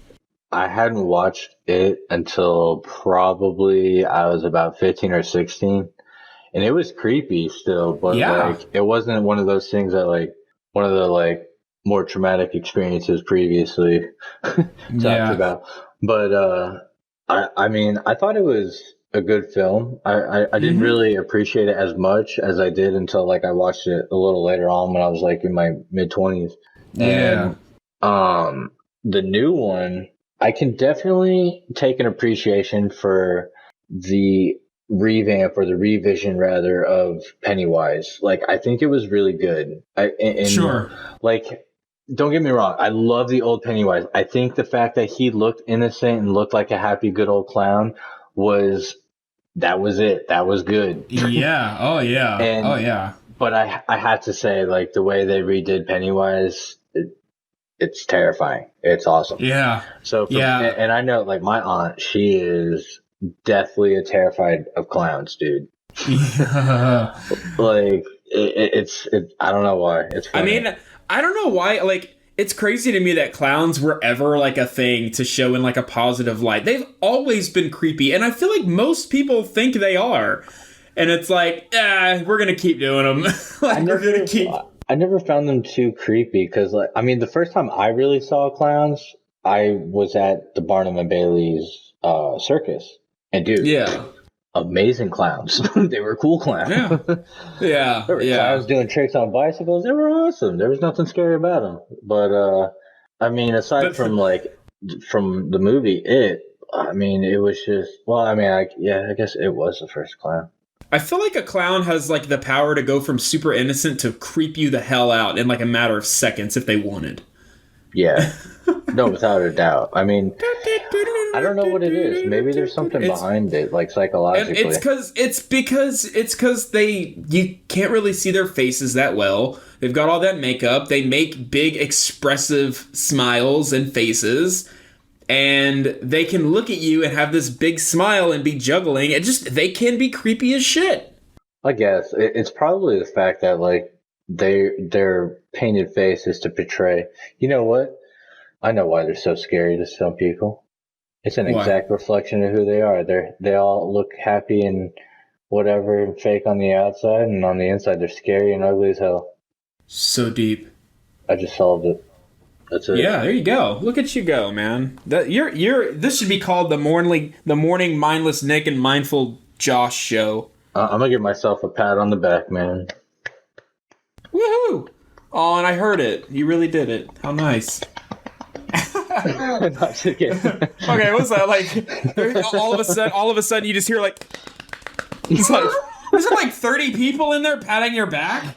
I hadn't watched it until probably I was about 15 or 16. And it was creepy still, but like it wasn't one of those things that like one of the like more traumatic experiences previously talked about. But I mean, I thought it was a good film. I didn't really appreciate it as much as I did until like I watched it a little later on when I was like in my mid-20s. Yeah. And the new one, I can definitely take an appreciation for the revamp or the revision rather of Pennywise. Like, I think it was really good. Sure. Like, don't get me wrong, I love the old Pennywise. I think the fact that he looked innocent and looked like a happy good old clown was it. That was good. Yeah. Oh yeah. But I had to say, like, the way they redid Pennywise, it's terrifying. It's awesome. Yeah. So and I know, like, my aunt, she is deathly terrified of clowns, dude. Yeah. Like, it's I don't know why. It's funny. I mean, I don't know why. Like, it's crazy to me that clowns were ever like a thing to show in like a positive light. They've always been creepy, and I feel like most people think they are. And it's like, we're gonna keep doing them. I never found them too creepy because, like, I mean, the first time I really saw clowns, I was at the Barnum and Bailey's circus, and dude, Yeah. amazing clowns. They were cool clowns. Yeah. Yeah. There were clowns doing tricks on bicycles. They were awesome. There was nothing scary about them. But I mean, aside from the movie I mean, it was just, well, I mean, I guess it was the first clown. I feel like a clown has like the power to go from super innocent to creep you the hell out in like a matter of seconds if they wanted. Yeah. No, without a doubt. I mean, I don't know what it is. Maybe there's something behind it, like psychologically. And it's because you can't really see their faces that well. They've got all that makeup. They make big expressive smiles and faces, and they can look at you and have this big smile and be juggling. They can be creepy as shit. I guess it's probably the fact that like their painted face is to portray. You know what? I know why they're so scary to some people. It's an exact reflection of who they are. They all look happy and whatever and fake on the outside, and on the inside they're scary and ugly as hell. So deep. I just solved it. That's it. Yeah, there you go. Look at you go, man. This should be called the morning mindless Nick and mindful Josh show. I'm gonna give myself a pat on the back, man. Woohoo! Oh, and I heard it. You really did it. How nice. Not again. Okay, what's that like? All of a sudden, you just hear like, it's like, is it like 30 people in there patting your back?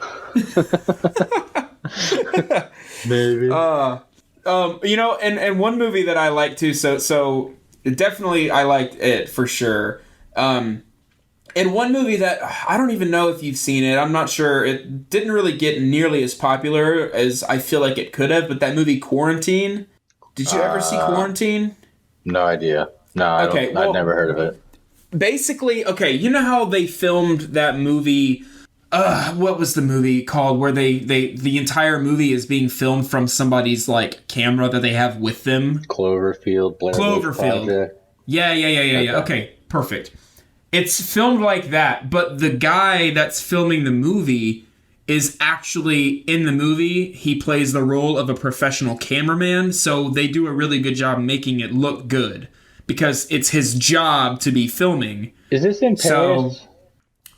Maybe. You know, and one movie that I like too. So definitely I liked it for sure. And one movie that I don't even know if you've seen it. I'm not sure. It didn't really get nearly as popular as I feel like it could have. But that movie Quarantine. Did you ever see Quarantine? No idea. No, I've never heard of it. Basically, okay, you know how they filmed that movie? What was the movie called? Where the entire movie is being filmed from somebody's like camera that they have with them. Cloverfield. Cloverfield. Yeah. Okay, perfect. It's filmed like that, but the guy that's filming the movie is actually in the movie. He plays the role of a professional cameraman, so they do a really good job making it look good because it's his job to be filming. Is this in Paris?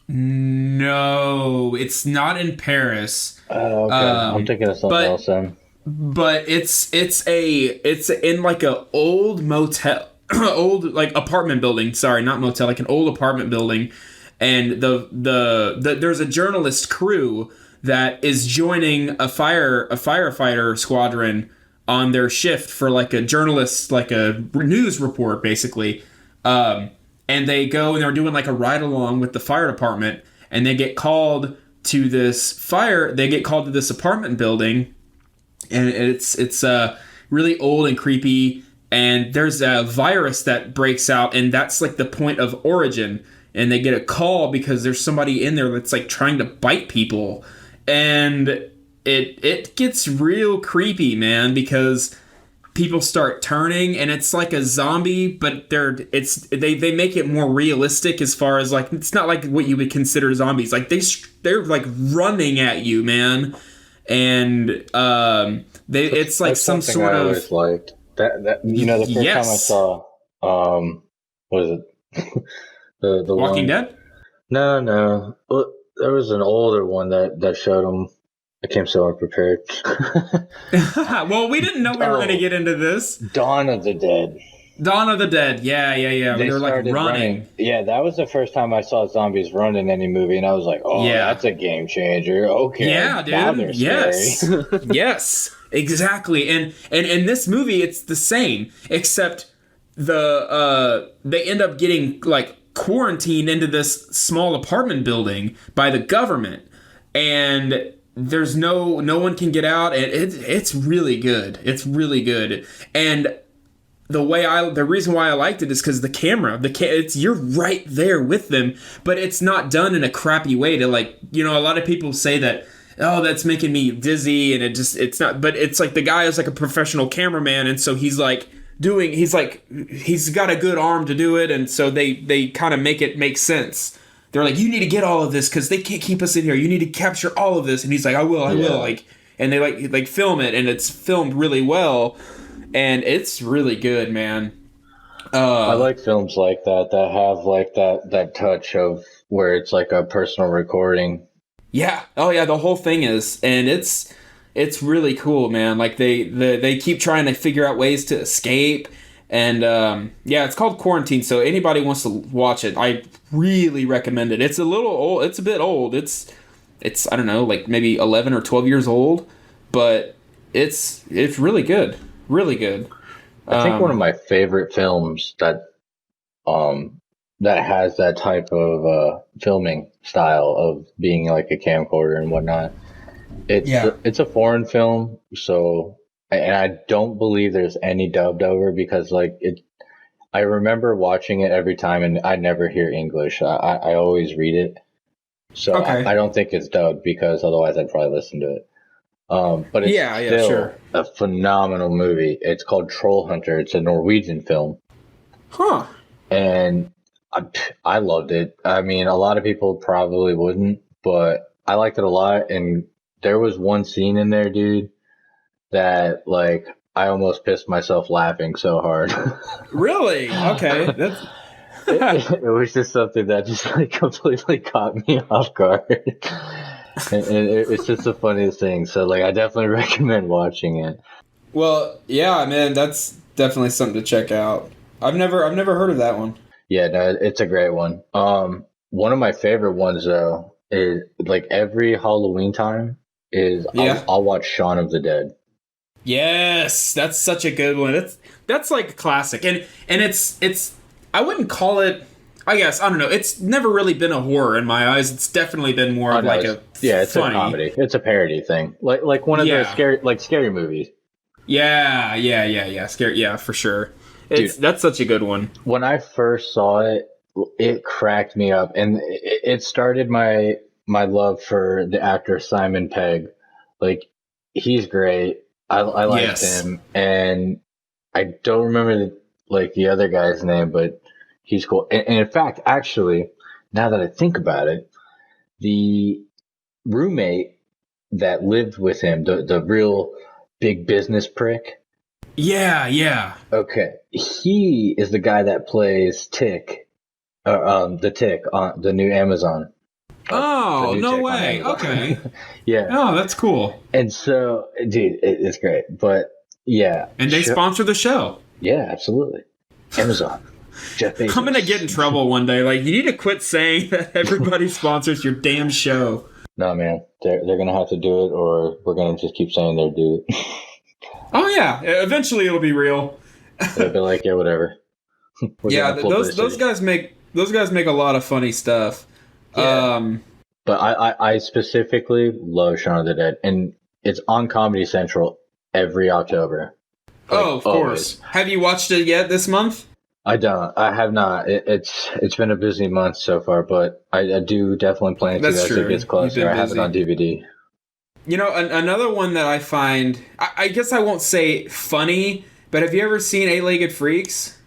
No, it's not in Paris. Oh, okay. I'm thinking of something else then. But it's in like a old motel. Old like apartment building, sorry, not motel, like an old apartment building, and the there's a journalist crew that is joining a firefighter squadron on their shift for like a journalist, like a news report basically, and they go and they're doing like a ride along with the fire department, and they get called to this apartment building, and it's really old and creepy. And there's a virus that breaks out, and that's like the point of origin. And they get a call because there's somebody in there that's like trying to bite people. And it gets real creepy, man, because people start turning, and it's like a zombie, but they make it more realistic as far as like, it's not like what you would consider zombies. Like they're like running at you, man. And it's like some sort of. Always liked. That you know, the first time I saw what is it? the Walking Dead? No. Well, there was an older one that showed them. I came so unprepared. Well, we didn't know we were going to get into this. Dawn of the Dead. Yeah. They're like running. Yeah, that was the first time I saw zombies run in any movie, and I was like, "Oh, yeah, that's a game changer." Okay, yeah, dude. Yes, yes, exactly. And in this movie, it's the same, except they end up getting like quarantined into this small apartment building by the government, and there's no one can get out, and it's really good. It's really good, and the reason why I liked it is because the camera, you're right there with them, but it's not done in a crappy way to like, you know, a lot of people say that, oh, that's making me dizzy, and it's not, but it's like the guy is like a professional cameraman, and so he's got a good arm to do it, and so they kind of make it make sense. They're like, you need to get all of this because they can't keep us in here. You need to capture all of this, and he's like, I will, like, and they like film it, and it's filmed really well. and it's really good, man. I like films like that have like that touch of where it's like a personal recording. Yeah. Oh yeah, the whole thing is, and it's really cool, man. Like they keep trying to figure out ways to escape, and yeah, it's called Quarantine. So anybody wants to watch it, I really recommend it. It's a little old. It's a bit old. It's I don't know, like maybe 11 or 12 years old, but it's really good, really good. I think one of my favorite films that has that type of filming style of being like a camcorder and whatnot. It's a foreign film, so and I don't believe there's any dubbed over because like it. I remember watching it every time, and I never hear English. I always read it, so Okay. I don't think it's dubbed because otherwise I'd probably listen to it. But it's still sure. a phenomenal movie. It's called Troll Hunter. It's a Norwegian film. Huh. And I loved it. I mean, a lot of people probably wouldn't, but I liked it a lot. And there was one scene in there, dude, that like I almost pissed myself laughing so hard. Really? Okay. That's it was just something that just like completely caught me off guard. And it's just the funniest thing. So like I definitely recommend watching it. Well, yeah, man, that's definitely something to check out. I've never heard of that one. Yeah, no, it's a great one. One of my favorite ones though is like every Halloween time is I'll watch Shaun of the Dead. Yes, that's such a good one. That's like a classic, and it's I wouldn't call it. I guess I don't know. It's never really been a horror in my eyes. It's definitely been more of like it's funny. A comedy. It's a parody thing, like one of those scary movies. Yeah. Scary, yeah, for sure. That's such a good one. When I first saw it, it cracked me up, and it started my love for the actor Simon Pegg. Like he's great. I liked him, and I don't remember the other guy's name, but he's cool. And in fact, actually, now that I think about it, the roommate that lived with him, the real big business prick. Yeah. Okay, he is the guy that plays Tick, the Tick on the new Amazon. Oh, no way. Okay. Yeah. Oh, that's cool. And so, dude, it's great. But yeah. And they sponsor the show. Yeah, absolutely. Amazon. Jeff Bezos. I'm going to get in trouble one day. Like, you need to quit saying that everybody sponsors your damn show. No, man. They're going to have to do it, or we're going to just keep saying they'll do it. Oh, yeah. Eventually it'll be real. They'll be like, yeah, whatever. Yeah, those guys make a lot of funny stuff. Yeah. But I specifically love Shaun of the Dead, and it's on Comedy Central every October. Of course. Have you watched it yet this month? I don't. I have not. It's been a busy month so far, but I do definitely plan to as it gets closer. I have it on DVD. You know, another one that I find, I guess I won't say funny, but have you ever seen Eight-Legged Freaks?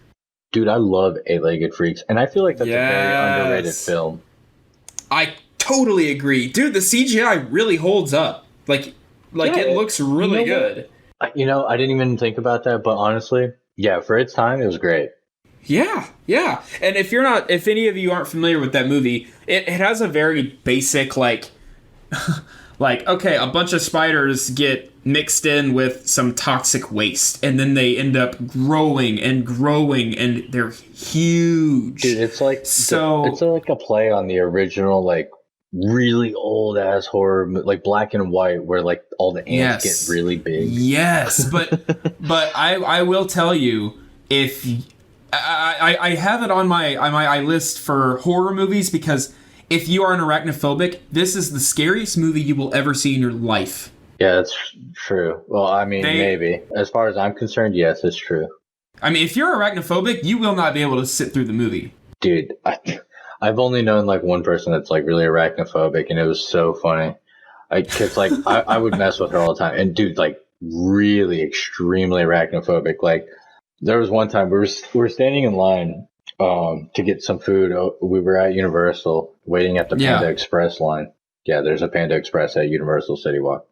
Dude, I love Eight-Legged Freaks, and I feel like that's a very underrated film. I totally agree. Dude, the CGI really holds up. Like it looks really good. I didn't even think about that, but honestly, yeah, for its time, it was great. Yeah. And if any of you aren't familiar with that movie, it has a very basic, like, okay, a bunch of spiders get mixed in with some toxic waste, and then they end up growing, and they're huge. Dude, it's like it's like a play on the original, like, really old ass horror, like black and white, where like all the ants get really big. Yes, but I will tell you, if I have it on my list for horror movies, because if you are an arachnophobic, this is the scariest movie you will ever see in your life. Yeah, that's true. Well, I mean, maybe. As far as I'm concerned, yes, it's true. I mean, if you're arachnophobic, you will not be able to sit through the movie. Dude, I've only known like one person that's like really arachnophobic, and it was so funny. Cause like I would mess with her all the time, and dude, like really extremely arachnophobic. Like there was one time we were standing in line to get some food. We were at Universal waiting at the Panda Express line. Yeah, there's a Panda Express at Universal City Walk.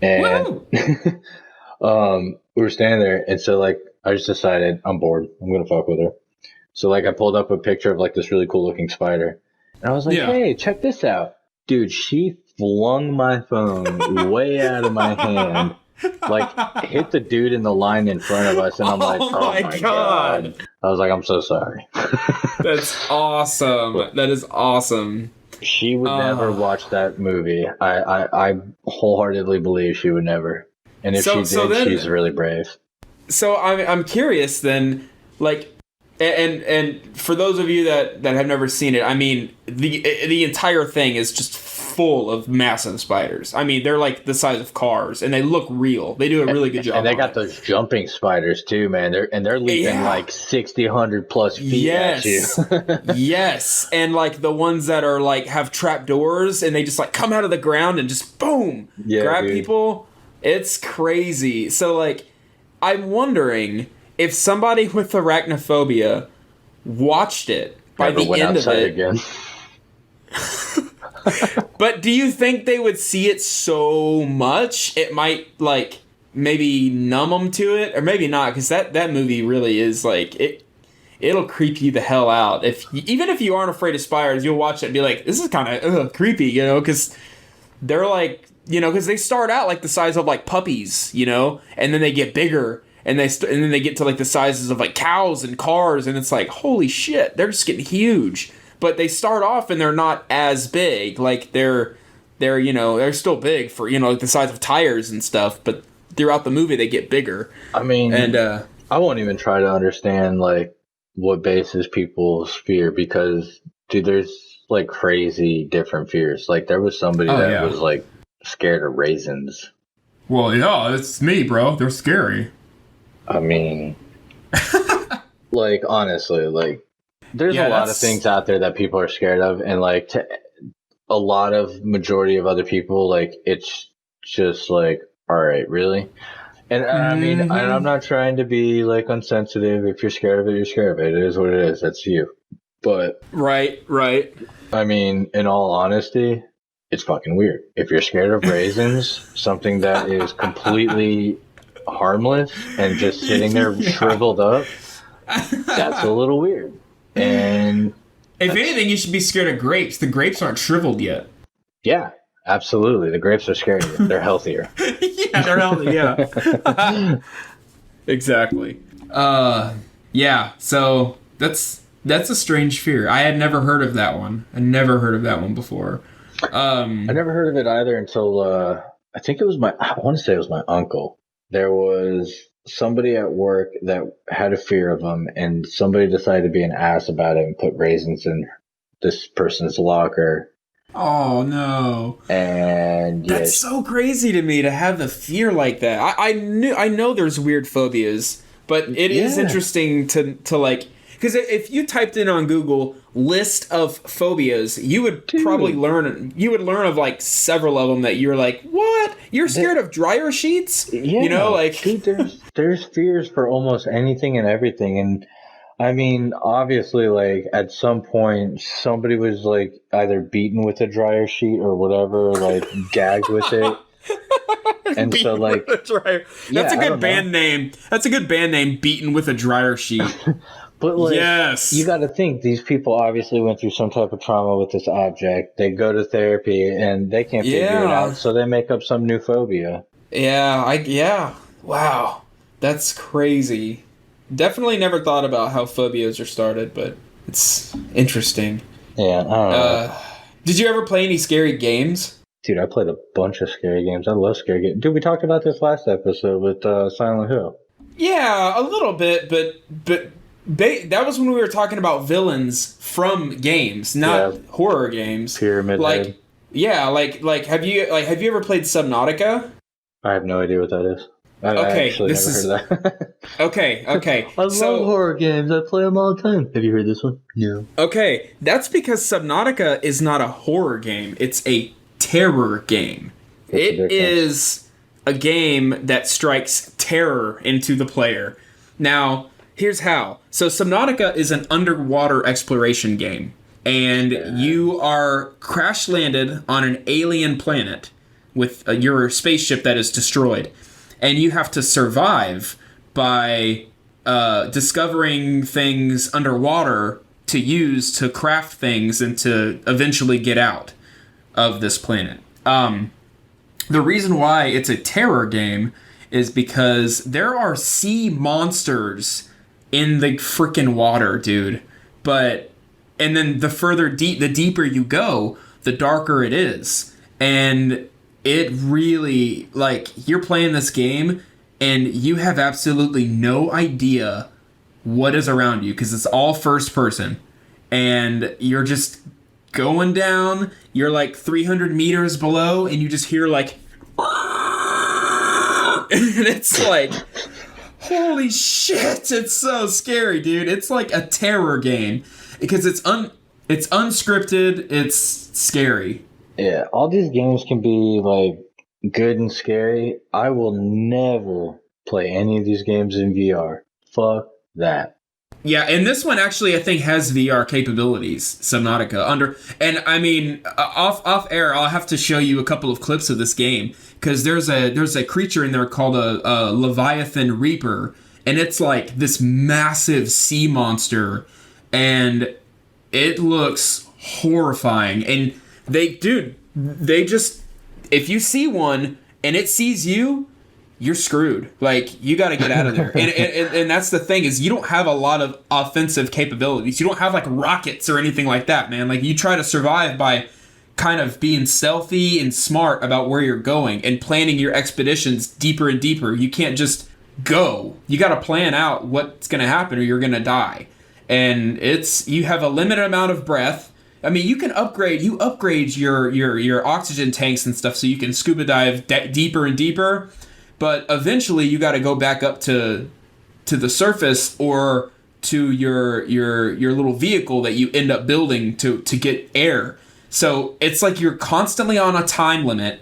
And we were standing there, and so like I just decided I'm bored. I'm gonna fuck with her. So like I pulled up a picture of like this really cool looking spider, and I was like, "Hey, check this out, dude!" She flung my phone way out of my hand, like hit the dude in the line in front of us, and I'm like, "Oh my god!" I was like, "I'm so sorry." That's awesome. That is awesome. She would never watch that movie. I wholeheartedly believe she would never. And if she did, she's really brave. So I'm curious then, like, and for those of you that have never seen it, I mean, the entire thing is just full of massive spiders. I mean, they're like the size of cars, and they look real. They do a really good job. And they got those jumping spiders too, man. They're leaping like 60, 100 plus feet at you. Yes, and like the ones that are like have trap doors, and they just like come out of the ground and just boom, grab people. It's crazy. So like, I'm wondering if somebody with arachnophobia watched it by the end of it. Again. But do you think they would see it so much it might like maybe numb them to it, or maybe not? Because that movie really is like it'll creep you the hell out. Even if you aren't afraid of spiders, you'll watch it and be like, this is kind of creepy, you know? Because they're like, you know, because they start out like the size of like puppies, you know, and then they get bigger. And then they get to like the sizes of like cows and cars, and it's like, holy shit, they're just getting huge. But they start off and they're not as big. Like they're you know, they're still big for, you know, like the size of tires and stuff. But throughout the movie they get bigger. I mean, and I won't even try to understand like what bases people's fear, because dude, there's like crazy different fears. Like there was somebody that was like scared of raisins. Well, yeah, it's me, bro. They're scary. I mean, like, honestly, like, there's a lot of things out there that people are scared of, and, like, to a lot of majority of other people, like, it's just, like, all right, really? And, I mean, I'm not trying to be, like, insensitive. If you're scared of it, you're scared of it. It is what it is. That's you. But... Right. I mean, in all honesty, it's fucking weird. If you're scared of raisins, something that is completely... harmless and just sitting there shriveled up, that's a little weird. And if anything, you should be scared of grapes. The grapes aren't shriveled yet. Yeah, absolutely. The grapes are scarier. They're healthier. Yeah, they're healthy. Yeah. Exactly. Yeah. So that's a strange fear. I had never heard of that one. I never heard of that one before. I never heard of it either until I think it was I want to say it was my uncle. There was somebody at work that had a fear of them, and somebody decided to be an ass about it and put raisins in this person's locker. Oh, no. And that's so crazy to me to have the fear like that. I know there's weird phobias, but it is interesting to like, because if you typed in on Google list of phobias, you would probably learn of like several of them that you're like, what? You're scared of dryer sheets? Yeah, you know, like dude, there's fears for almost anything and everything. And I mean, obviously, like at some point somebody was like either beaten with a dryer sheet or whatever, like gagged with it. And so like that's a good band name. That's a good band name, Beaten with a Dryer Sheet. But like, you got to think these people obviously went through some type of trauma with this object. They go to therapy and they can't figure it out, so they make up some new phobia. Wow, that's crazy. Definitely never thought about how phobias are started, but it's interesting. Yeah, I don't know. Did you ever play any scary games? Dude, I played a bunch of scary games. I love scary games. Dude, we talked about this last episode with Silent Hill. Yeah, a little bit, but that was when we were talking about villains from games, not horror games. Pyramid Head. Yeah, like have you ever played Subnautica? I have no idea what that is. I actually never heard of that. Okay. I love horror games. I play them all the time. Have you heard this one? No. Okay, that's because Subnautica is not a horror game. It's a terror game. It is a game that strikes terror into the player. Now, here's how. So Subnautica is an underwater exploration game, and you are crash landed on an alien planet with your spaceship that is destroyed. and you have to survive by discovering things underwater to use to craft things and to eventually get out of this planet. The reason why it's a terror game is because there are sea monsters in the freaking water, dude. And then the deeper you go, the darker it is. And it really, like, you're playing this game and you have absolutely no idea what is around you because it's all first person. And you're just going down, you're like 300 meters below, and you just hear like, and it's like, holy shit, it's so scary, dude. It's like a terror game because it's unscripted, it's scary. Yeah, all these games can be like good and scary. I will never play any of these games in VR. Fuck that. Yeah, and this one actually I think has VR capabilities, Subnautica. And I mean, off air, I'll have to show you a couple of clips of this game because there's a creature in there called a Leviathan Reaper, and it's like this massive sea monster, and it looks horrifying. And they just, if you see one and it sees you, you're screwed. Like, you got to get out of there. And that's the thing, is you don't have a lot of offensive capabilities. You don't have like rockets or anything like that, man. Like, you try to survive by kind of being stealthy and smart about where you're going and planning your expeditions deeper and deeper. You can't just go. You got to plan out what's going to happen or you're going to die. And you have a limited amount of breath. I mean, you upgrade your oxygen tanks and stuff so you can scuba dive deeper and deeper. But eventually, you got to go back up to the surface or to your little vehicle that you end up building to get air. So it's like you're constantly on a time limit.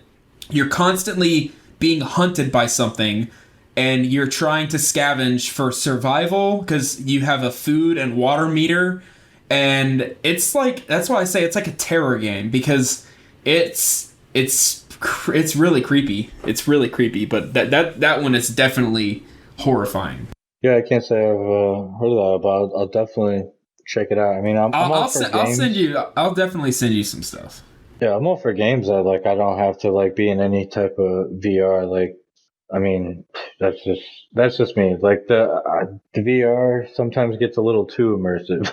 You're constantly being hunted by something, and you're trying to scavenge for survival because you have a food and water meter. And it's like, that's why I say it's like a terror game, because it's really creepy. It's really creepy, but that one is definitely horrifying. Yeah, I can't say I've heard of that, but I'll definitely check it out. I mean, I'll definitely send you some stuff. Yeah, I'm all for games that like I don't have to like be in any type of VR. Like, I mean, that's just me. Like the VR sometimes gets a little too immersive.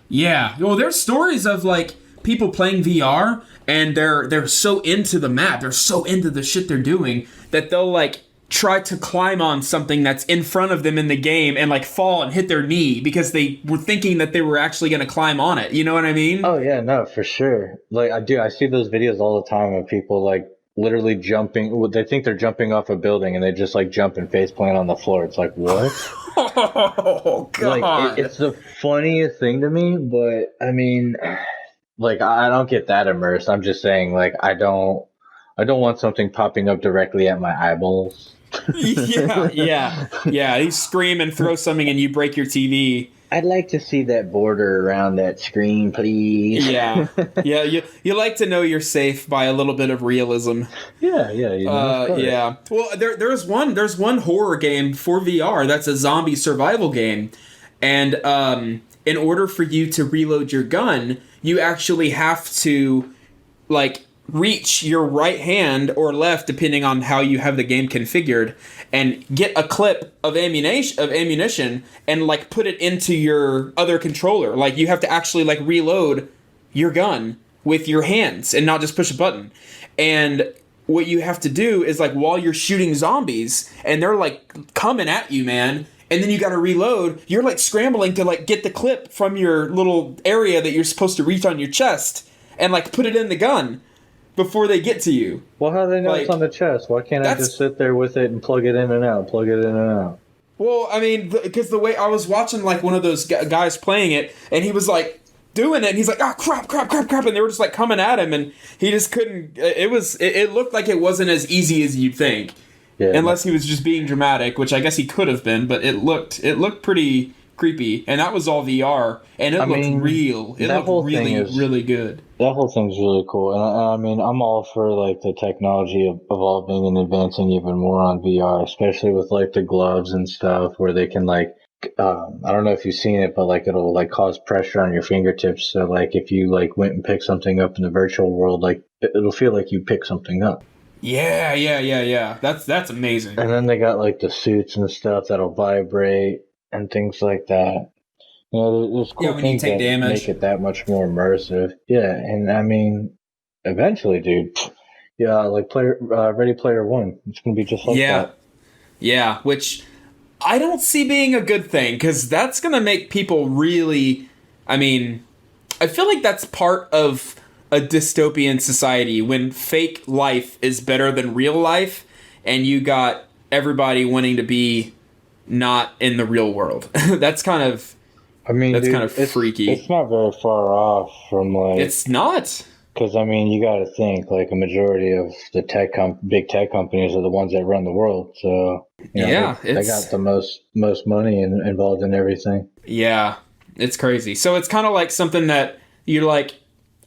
Yeah, well, there's stories of like people playing VR and they're so into the map, they're so into the shit they're doing that they'll like try to climb on something that's in front of them in the game and like fall and hit their knee because they were thinking that they were actually going to climb on it. You know what I mean? Oh yeah, no, for sure. Like I see those videos all the time of people like literally jumping. They think they're jumping off a building and they just like jump and face plant on the floor. It's like, what? Oh god! Like it's the funniest thing to me, but I mean, like I don't get that immersed. I'm just saying, like I don't want something popping up directly at my eyeballs. Yeah. You scream and throw something and you break your TV. I'd like to see that border around that screen, please. Yeah. You like to know you're safe by a little bit of realism. Yeah. You know, yeah. Well, there's one horror game for VR that's a zombie survival game, and in order for you to reload your gun, you actually have to like reach your right hand or left, depending on how you have the game configured, and get a clip of ammunition and like put it into your other controller. Like you have to actually like reload your gun with your hands and not just push a button. And what you have to do is like while you're shooting zombies and they're like coming at you, man, and then you got to reload, you're like scrambling to like get the clip from your little area that you're supposed to reach on your chest and like put it in the gun before they get to you. Well, how do they know it's on the chest? Why can't I just sit there with it and plug it in and out? Well, I mean, because the way I was watching, like, one of those guys playing it, and he was, like, doing it, and he's like, oh, crap, and they were just, like, coming at him, and he just couldn't, it looked like it wasn't as easy as you'd think. Yeah, unless he was just being dramatic, which I guess he could have been, but it looked pretty creepy, and that was all VR, and it looked real. It looked really, really good. That whole thing's really cool, and I mean, I'm all for like the technology evolving and advancing even more on VR, especially with like the gloves and stuff, where they can like, I don't know if you've seen it, but like it'll like cause pressure on your fingertips. So like if you like went and picked something up in the virtual world, like it'll feel like you picked something up. Yeah. That's amazing. And then they got like the suits and stuff that'll vibrate and things like that. You know, there's cool when you things take that damage. make it that much more immersive. Yeah, and I mean, eventually, dude. Yeah, like Ready Player One. It's gonna be just like that. Yeah, which I don't see being a good thing, because that's gonna make people really. I mean, I feel like that's part of a dystopian society when fake life is better than real life, and you got everybody wanting to be not in the real world. That's kind of. I mean, that's kind of freaky. It's not very far off from like. It's not. Because I mean, you got to think like a majority of the big tech companies are the ones that run the world. So you know, they got the most money involved in everything. Yeah, it's crazy. So it's kind of like something that you're like,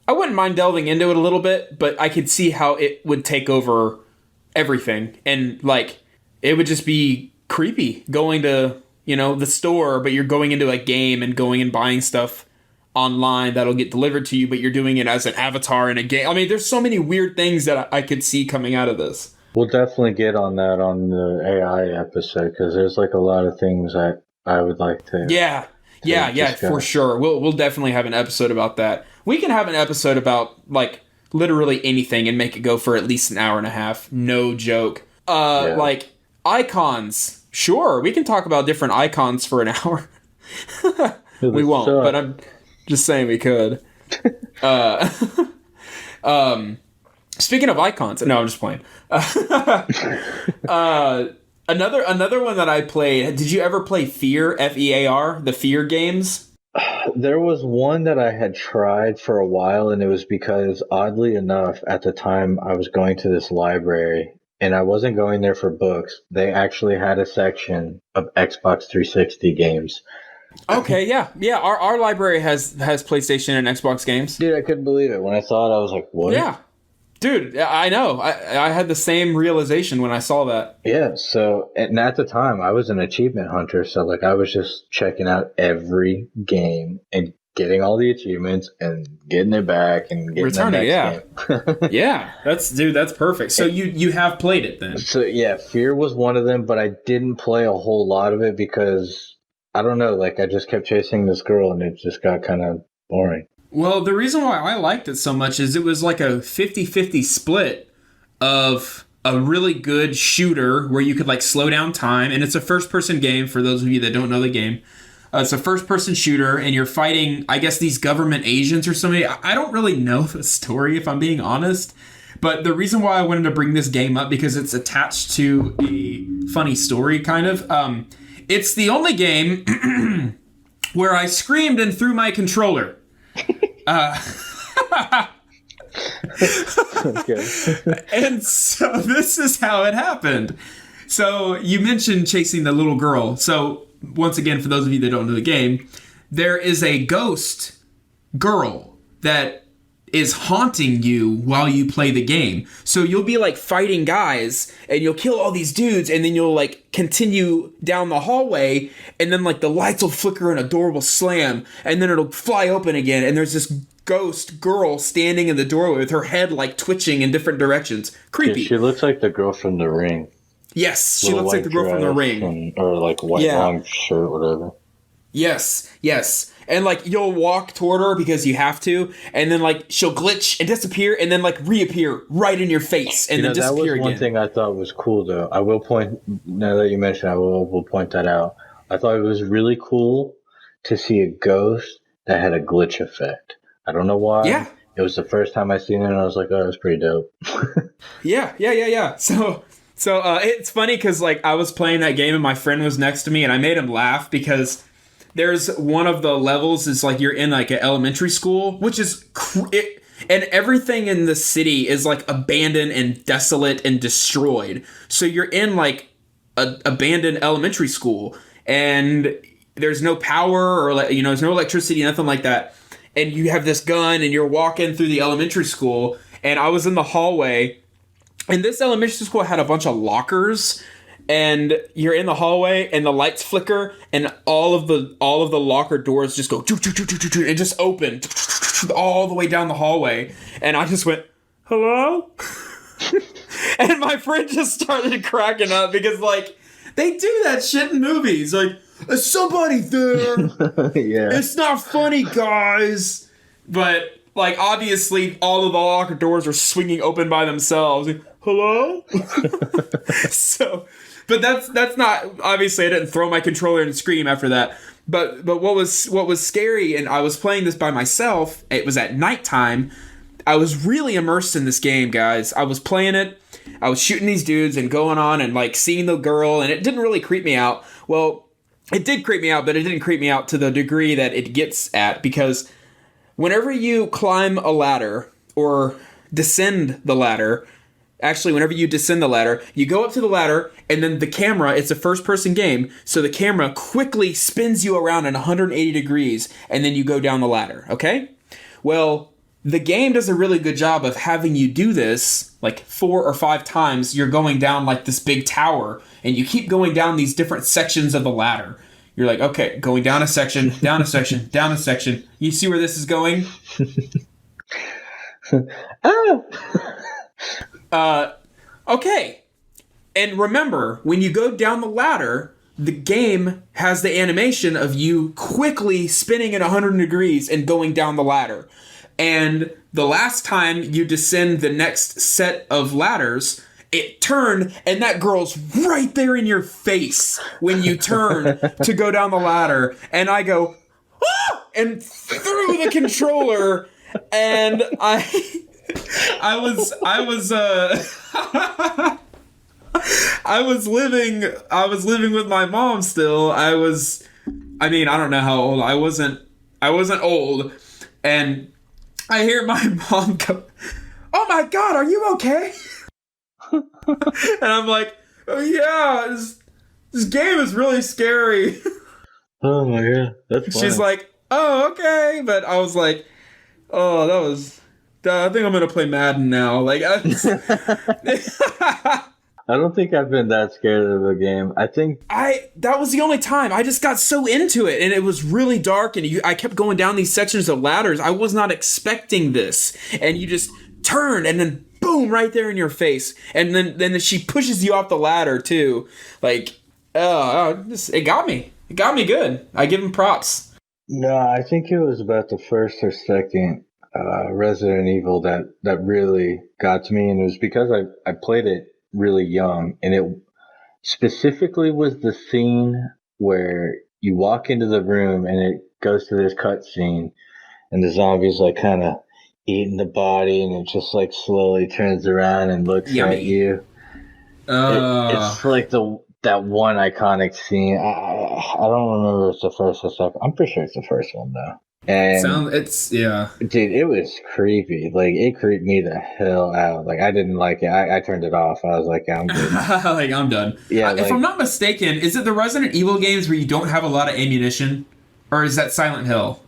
I wouldn't mind delving into it a little bit, but I could see how it would take over everything, and like it would just be creepy going to. The store, but you're going into a game and going and buying stuff online that'll get delivered to you, but you're doing it as an avatar in a game. I mean, there's so many weird things that I could see coming out of this. We'll definitely get on that on the AI episode, because there's like a lot of things that I would like to. Yeah, for sure. We'll definitely have an episode about that. We can have an episode about like literally anything and make it go for at least an hour and a half. No joke. Like icons. Sure, we can talk about different icons for an hour. We won't, but I'm just saying we could. Speaking of icons, no, I'm just playing. Another one that I played. Did you ever play Fear? Fear, the Fear games? There was one that I had tried for a while, and it was because, oddly enough, at the time I was going to this library. And I wasn't going there for books. They actually had a section of Xbox 360 games. Okay, yeah. Our library has PlayStation and Xbox games. Dude, I couldn't believe it. When I saw it, I was like, what? Yeah. Dude, I know. I had the same realization when I saw that. Yeah, so, and at the time, I was an achievement hunter. So, like, I was just checking out every game and getting all the achievements and getting it back and getting the next game. Yeah, that's perfect. So you have played it then? So yeah, Fear was one of them, but I didn't play a whole lot of it because I don't know, like I just kept chasing this girl and it just got kind of boring. Well, the reason why I liked it so much is it was like a 50-50 split of a really good shooter where you could like slow down time, and it's a first-person game for those of you that don't know the game. It's a first-person shooter, and you're fighting, I guess, these government agents or somebody. I don't really know the story, if I'm being honest. But the reason why I wanted to bring this game up, because it's attached to a funny story, kind of. It's the only game where I screamed and threw my controller. Okay. And so this is how it happened. So you mentioned chasing the little girl. So once again, for those of you that don't know the game, there is a ghost girl that is haunting you while you play the game. So you'll be like fighting guys and you'll kill all these dudes, and then you'll like continue down the hallway, and then like the lights will flicker and a door will slam, and then it'll fly open again, and there's this ghost girl standing in the doorway with her head like twitching in different directions. Creepy. Yeah, she looks like the girl from The Ring. Yes, she looks like the girl from The Ring. Or like white long shirt, whatever. Yes. And like you'll walk toward her because you have to, and then like she'll glitch and disappear and then like reappear right in your face and then disappear again. That was one thing I thought was cool though. I will point, now that you mentioned, I will point that out. I thought it was really cool to see a ghost that had a glitch effect. I don't know why. Yeah. It was the first time I seen it and I was like, oh, that's pretty dope. Yeah. So it's funny because like I was playing that game and my friend was next to me and I made him laugh because there's one of the levels is like you're in like an elementary school, which is and everything in the city is like abandoned and desolate and destroyed. So you're in like a abandoned elementary school, and there's no power or there's no electricity, nothing like that. And you have this gun and you're walking through the elementary school, and I was in the hallway, and this elementary school had a bunch of lockers, and you're in the hallway and the lights flicker and all of the locker doors just go and just open all the way down the hallway. And I just went, hello? And my friend just started cracking up because like they do that shit in movies. Like, there's somebody there. Yeah. It's not funny, guys. But like obviously all of the locker doors are swinging open by themselves. Like, hello? So, but that's not, obviously I didn't throw my controller and scream after that. But what was scary, and I was playing this by myself, it was at nighttime. I was really immersed in this game, guys. I was playing it. I was shooting these dudes and going on and like seeing the girl, and it didn't really creep me out. Well, it did creep me out, but it didn't creep me out to the degree that it gets at, because whenever you climb a ladder or descend the ladder, actually, whenever you descend the ladder, you go up to the ladder, and then the camera, it's a first-person game, so the camera quickly spins you around in 180 degrees, and then you go down the ladder, okay? Well, the game does a really good job of having you do this, like 4 or 5 times. You're going down like this big tower, and you keep going down these different sections of the ladder. You're like, okay, going down a section, down a section, down a section. You see where this is going? Okay. And remember, when you go down the ladder, the game has the animation of you quickly spinning at 100 degrees and going down the ladder. And the last time you descend the next set of ladders, it turned, and that girl's right there in your face when you turn to go down the ladder. And I go, ah! And threw the controller, and I was living with my mom still. I don't know how old. I wasn't old. And I hear my mom go, "Oh my God, are you okay?" And I'm like, "Oh yeah, this game is really scary." Oh my God, that's funny. She's like, "Oh, okay." But I was like, "Oh, that was... I think I'm going to play Madden now." Like, I don't think I've been that scared of a game. That was the only time. I just got so into it, and it was really dark, and I kept going down these sections of ladders. I was not expecting this. And you just turn, and then boom, right there in your face. And then she pushes you off the ladder too. Like, it got me. It got me good. I give him props. No, I think it was about the first or second Resident Evil that really got to me, and it was because I played it really young, and it specifically was the scene where you walk into the room and it goes to this cutscene, and the zombie's like kind of eating the body, and it just like slowly turns around and looks at you. It's like that one iconic scene. I don't remember if it's the first or second. I'm pretty sure it's the first one though. And dude, it was creepy. Like, it creeped me the hell out. Like, I didn't like it. I turned it off. I was like, yeah, I'm good. Like, I'm done. Yeah. If I'm not mistaken, is it the Resident Evil games where you don't have a lot of ammunition, or is that Silent Hill?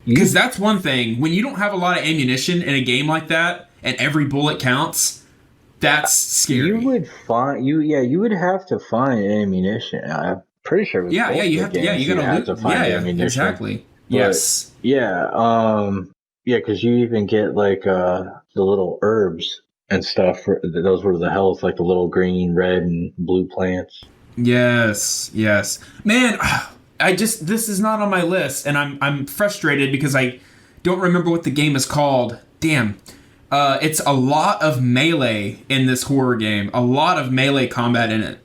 Because that's one thing. When you don't have a lot of ammunition in a game like that, and every bullet counts, that's scary. You would have to find ammunition. I'm pretty sure it was you have to find ammunition. Exactly. But, yes. Because you even get like the little herbs and stuff. Those were the health, like the little green, red, and blue plants. Yes. Man, this is not on my list, and I'm frustrated because I don't remember what the game is called. Damn. It's a lot of melee in this horror game. A lot of melee combat in it.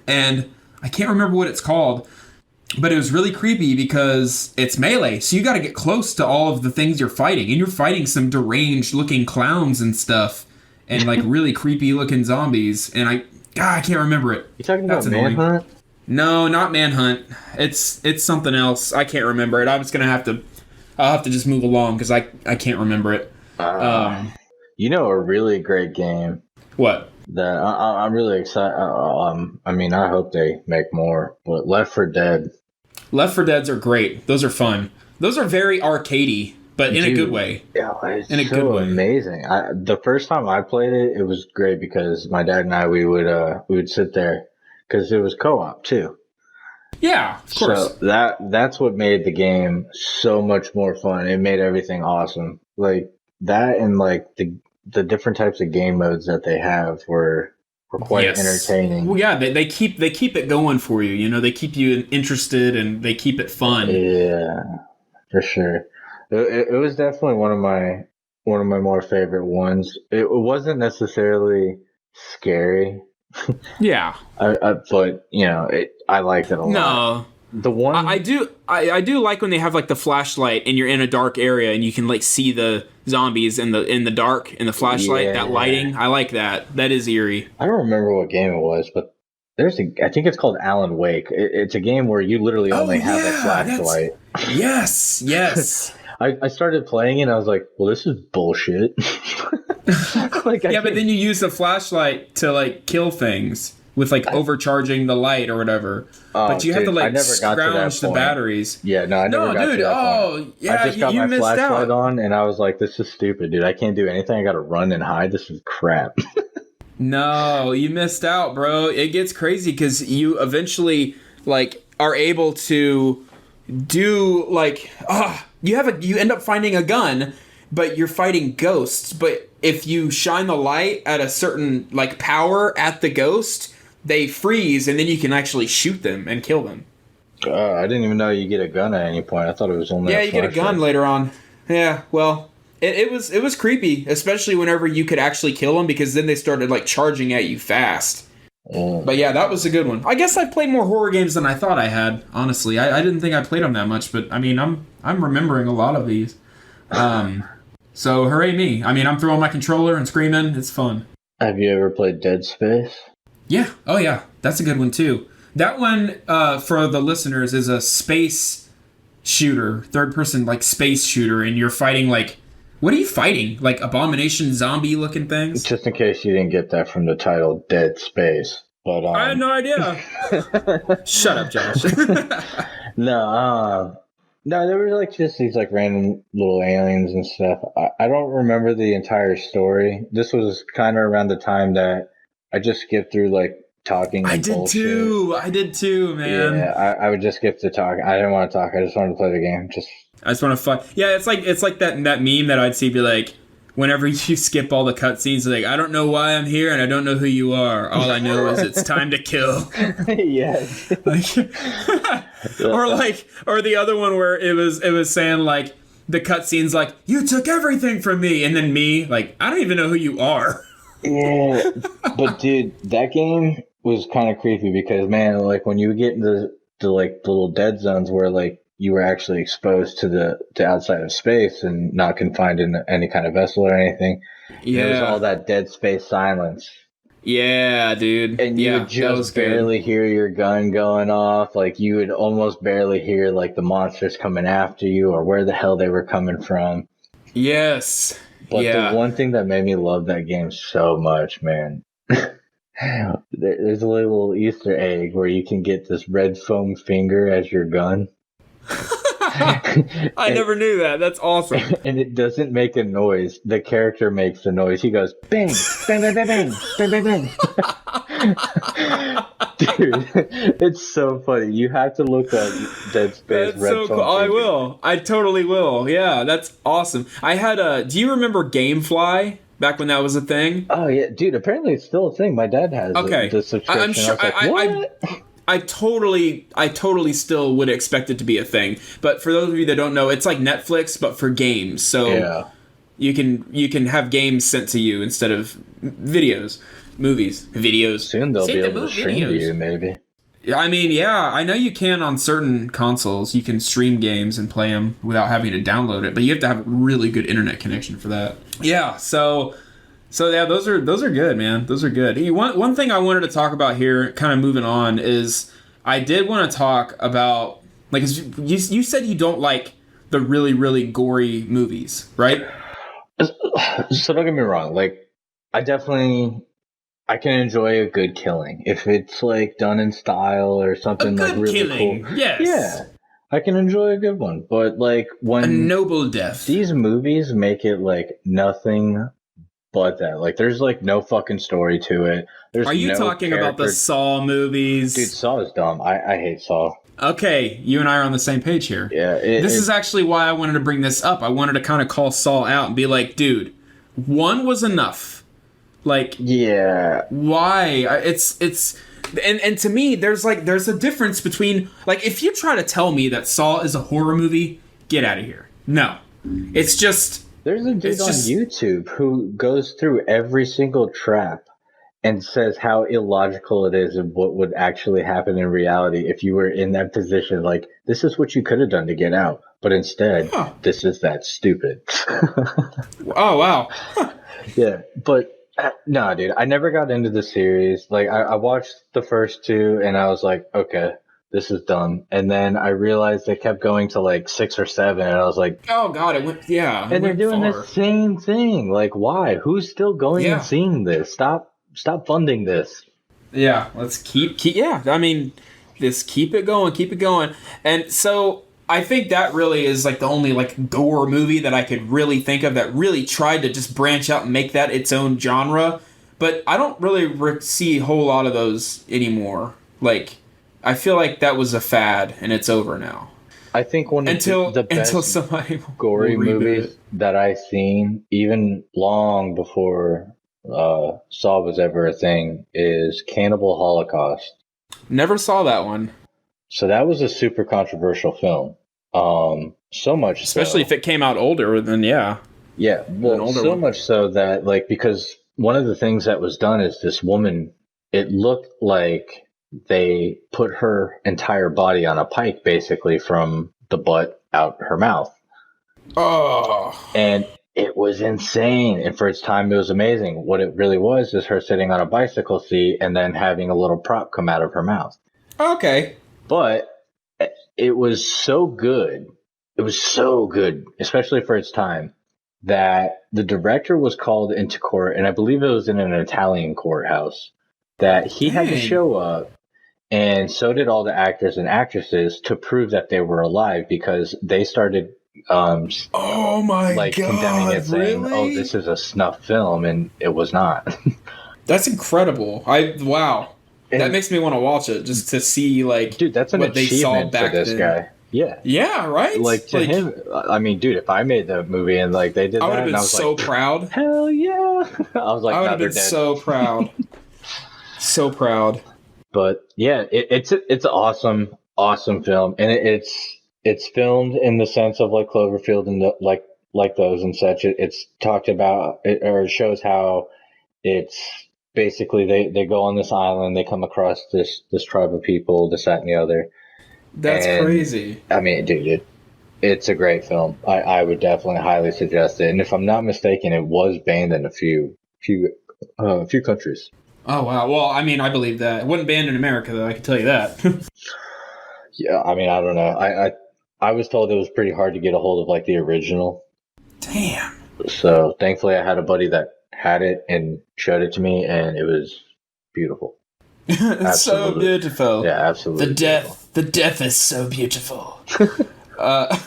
And I can't remember what it's called, but it was really creepy because it's melee. So you got to get close to all of the things you're fighting. And you're fighting some deranged looking clowns and stuff, and like really creepy looking zombies. And I can't remember it. You talking about Manhunt? No, not Manhunt. It's something else. I can't remember it. I'll have to just move along because I can't remember it. You know, a really great game. What? That I'm really excited. I mean, I hope they make more. But Left 4 Dead. Left 4 Dead's are great. Those are fun. Those are very arcadey, but in a good way. Yeah, it's in a so good way. amazing. The first time I played it, it was great because my dad and I we would sit there because it was co-op too. Yeah, of course. So that's what made the game so much more fun. It made everything awesome. Like that and like the different types of game modes that they have were quite entertaining. Well, yeah, they keep it going for you. You know, they keep you interested and they keep it fun. Yeah, for sure. It was definitely one of my more favorite ones. It wasn't necessarily scary. Yeah. But you know, I liked it a lot. No. The one I do like when they have like the flashlight and you're in a dark area and you can like see the zombies in the dark in the flashlight, that lighting. I like that. That is eerie. I don't remember what game it was, but I think it's called Alan Wake. It's a game where you literally only have a flashlight. Yes. I started playing it and I was like, well, this is bullshit. But then you use the flashlight to like kill things with like overcharging the light or whatever. But you have to like scrounge the batteries. Yeah, no, I never got to that point. Oh, yeah, I just got my flashlight on and I was like, this is stupid, dude. I can't do anything. I got to run and hide. This is crap. No, you missed out, bro. It gets crazy because you eventually like are able to do like you end up finding a gun, but you're fighting ghosts. But if you shine the light at a certain like power at the ghost, they freeze, and then you can actually shoot them and kill them. I didn't even know you get a gun at any point. I thought it was only you get a gun later on. Yeah, well, it was creepy, especially whenever you could actually kill them because then they started like charging at you fast. But yeah, that was a good one. I guess I've played more horror games than I thought I had. Honestly, I didn't think I played them that much, but I mean, I'm remembering a lot of these. So hooray me! I mean, I'm throwing my controller and screaming. It's fun. Have you ever played Dead Space? Yeah. Oh yeah, that's a good one too. That one for the listeners is a space shooter, third-person like space shooter, and you're fighting like. What are you fighting? Like abomination zombie looking things? Just in case you didn't get that from the title Dead Space. But I had no idea. Shut up, Josh. No, there were like just these like random little aliens and stuff. I don't remember the entire story. This was kind of around the time that I just skipped through like talking. I did too, man. Yeah, I would just skip the talk. I didn't want to talk. I just wanted to play the game. I just want to fuck. Yeah, it's like that meme that I'd see be like, whenever you skip all the cutscenes, like, I don't know why I'm here and I don't know who you are. All I know is it's time to kill. Yes. or the other one where it was saying like the cutscenes like, you took everything from me, and then me like, I don't even know who you are. Yeah, but dude, that game was kind of creepy because man, like when you get into the like little dead zones where like you were actually exposed to the outside of space and not confined in any kind of vessel or anything. Yeah. It was all that dead space silence. Yeah, dude. And you would just barely hear your gun going off. Like you would almost barely hear like the monsters coming after you or where the hell they were coming from. Yes. But the one thing that made me love that game so much, man, there's a little Easter egg where you can get this red foam finger as your gun. I never knew that. That's awesome. And it doesn't make a noise. The character makes the noise. He goes bang, bang, bang, bang, bang, bang, bang, bang. Dude, it's so funny. You have to look up Dead Space. That's so cool. I will. I totally will. Yeah, that's awesome. I had do you remember GameFly? Back when that was a thing? Oh yeah, dude. Apparently it's still a thing. My dad has the subscription. I'm sure. I totally still would expect it to be a thing. But for those of you that don't know, it's like Netflix, but for games. So you can have games sent to you instead of movies. Soon they'll be able to stream to you, maybe. I mean, yeah, I know you can on certain consoles. You can stream games and play them without having to download it, but you have to have a really good internet connection for that. Yeah, so yeah, those are good, man. Those are good. One thing I wanted to talk about here, kind of moving on, is I did want to talk about, like, you said you don't like the really, really gory movies, right? So don't get me wrong. Like, I definitely I can enjoy a good killing if it's like done in style or something like really killing, cool. yes. Yeah, I can enjoy a good one. But like A when noble death. these movies make it like nothing but that, like there's like no fucking story to it. There's Are you no talking about the character. Saw movies? Dude, Saw is dumb. I hate Saw. Okay, you and I are on the same page here. Yeah, this is actually why I wanted to bring this up. I wanted to kind of call Saw out and be like, dude, one was enough. Like, yeah, why? It's and to me, there's a difference between, like, if you try to tell me that Saw is a horror movie, get out of here. No, it's just there's a dude on YouTube who goes through every single trap and says how illogical it is and what would actually happen in reality if you were in that position. Like, this is what you could have done to get out, but instead, this is that stupid. Oh, wow. Yeah, but no, dude, I never got into the series. Like, I watched the first two and I was like, okay, this is dumb. And then I realized they kept going to like 6 or 7 and I was like, oh god, it went, yeah. And they're doing the same thing. Like, why? Who's still going and seeing this? Stop funding this. Yeah, let's keep yeah, I mean, just keep it going. And so I think that really is like the only like gore movie that I could really think of that really tried to just branch out and make that its own genre. But I don't really see a whole lot of those anymore. Like, I feel like that was a fad and it's over now. I think one of the best gory movies that I've seen, even long before Saw was ever a thing, is Cannibal Holocaust. Never saw that one. So that was a super controversial film. So much especially if it came out older, then yeah. Yeah, well, so one. Much so that, like, because one of the things that was done is this woman, it looked like they put her entire body on a pike, basically, from the butt out her mouth. Oh. And it was insane. And for its time, it was amazing. What it really was is her sitting on a bicycle seat and then having a little prop come out of her mouth. Okay. But it was so good. It was so good, especially for its time, that the director was called into court, and I believe it was in an Italian courthouse, that he had to show up, and so did all the actors and actresses, to prove that they were alive, because they started oh my god, condemning it, saying, really? oh, this is a snuff film, and it was not. That's incredible. Wow. That makes me want to watch it just to see, like, dude, that's an what they saw back for this then. guy. Yeah. Yeah, right? Like, to him, I mean, dude, if I made that movie and, like, they did that, I would have been so proud. Hell yeah. I was like, I would have been so proud. So proud. But, yeah, it's an awesome film. And it's filmed in the sense of, like, Cloverfield and, like those and such. It's talked about, or it shows how it's... Basically, they go on this island, they come across this tribe of people, this, that, and the other. That's crazy. I mean, dude, it's a great film. I would definitely highly suggest it. And if I'm not mistaken, it was banned in a few countries. Oh, wow. Well, I mean, I believe that. It wasn't banned in America, though, I can tell you that. Yeah, I mean, I don't know. I was told it was pretty hard to get a hold of, like, the original. Damn. So, thankfully, I had a buddy that had it and showed it to me, and it was beautiful. It's so beautiful. Yeah, absolutely. The death is so beautiful. What,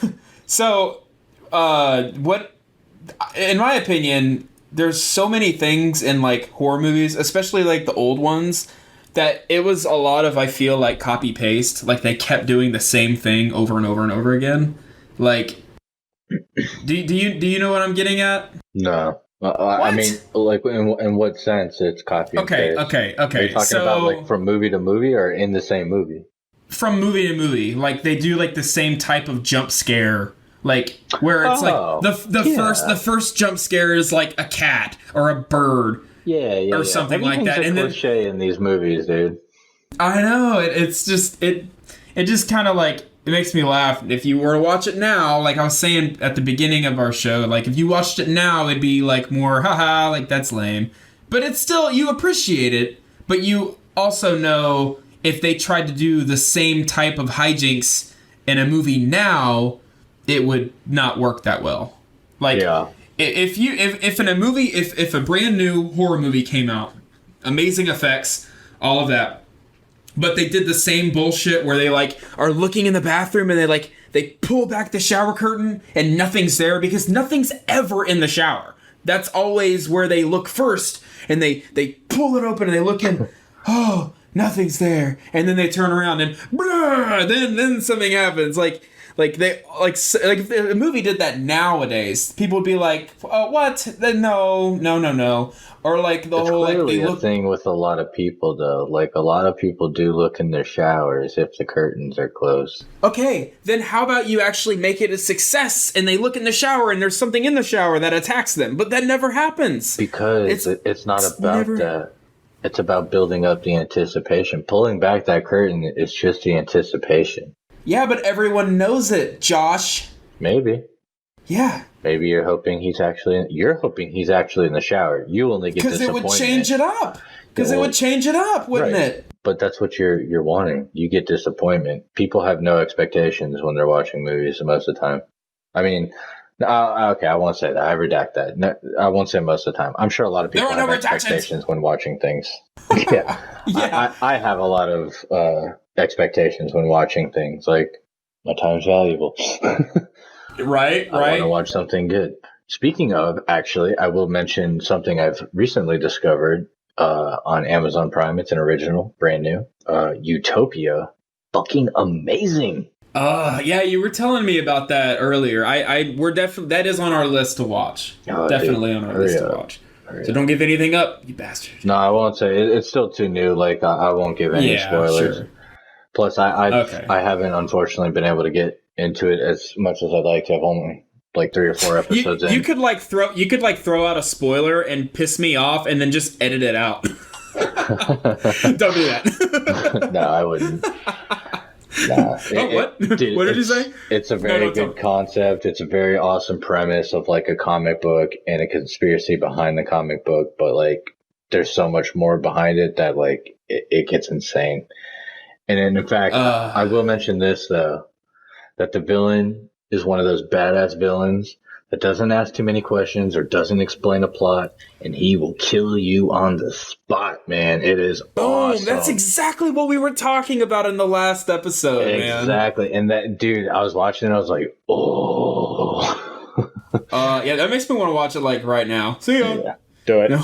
in my opinion, there's so many things in, like, horror movies, especially, like, the old ones, that it was a lot of, I feel like, copy paste. Like, they kept doing the same thing over and over and over again. Like, do you know what I'm getting at? No. I mean, like, in what sense it's copy and paste? Okay. Are you talking about, like, from movie to movie or in the same movie? From movie to movie. Like, they do, like, the same type of jump scare. Like, where it's, like, the first jump scare is, like, a cat or a bird. Or something like that. And then cliche in these movies, dude. I know. It's just... It just kind of, like... It makes me laugh. If you were to watch it now, like I was saying at the beginning of our show, like if you watched it now, it'd be like more, haha, like that's lame. But it's still, you appreciate it, but you also know if they tried to do the same type of hijinks in a movie now, it would not work that well. Like, if in a movie, if a brand new horror movie came out, amazing effects, all of that. But they did the same bullshit where they like are looking in the bathroom and they pull back the shower curtain and nothing's there because nothing's ever in the shower. That's always where they look first, and they pull it open and they look in. Oh, nothing's there, and then they turn around and blah, then something happens. Like if a movie did that nowadays, people would be like, "Oh, what? No." Or like the it's whole clearly like a thing with a lot of people though. Like a lot of people do look in their showers if the curtains are closed. Okay, then how about you actually make it a success and they look in the shower and there's something in the shower that attacks them, but that never happens Because it's not about that. It's about building up the anticipation. Pulling back that curtain is just the anticipation. Yeah, but everyone knows it, Josh. Maybe. Yeah. Maybe you're hoping he's actually in the shower. You only get disappointment. Because it would change it up. Because it would change it up, wouldn't it? But that's what you're wanting. You get disappointment. People have no expectations when they're watching movies most of the time. I mean, okay, I won't say that. I redact that. No, I won't say most of the time. I'm sure a lot of people have expectations when watching things. Yeah. Yeah. I have a lot of expectations when watching things. Like, my time's valuable. Right. I want to watch something good. Speaking of, actually, I will mention something I've recently discovered on Amazon Prime. It's an original, brand new. Utopia. Fucking amazing. Yeah, you were telling me about that earlier. We're definitely, that is on our list to watch. Definitely on our list to watch. So don't give anything up, you bastard. No, I won't say it's still too new. Like I won't give any spoilers. Sure. Plus, I haven't unfortunately been able to get into it as much as I'd like to. I've only like 3 or 4 episodes in. You could throw out a spoiler and piss me off, and then just edit it out. Don't do that. No, I wouldn't. Nah, what? Dude, what did you say? It's a very good concept. It's a very awesome premise of like a comic book and a conspiracy behind the comic book, but like there's so much more behind it that like it gets insane. And then, in fact, I will mention this though, that the villain is one of those badass villains that doesn't ask too many questions or doesn't explain a plot, and he will kill you on the spot, man. It is awesome. That's exactly what we were talking about in the last episode, man. Exactly. And that, dude, I was watching it, I was like, oh. Yeah, that makes me want to watch it, like, right now. See ya. Yeah, do it. No.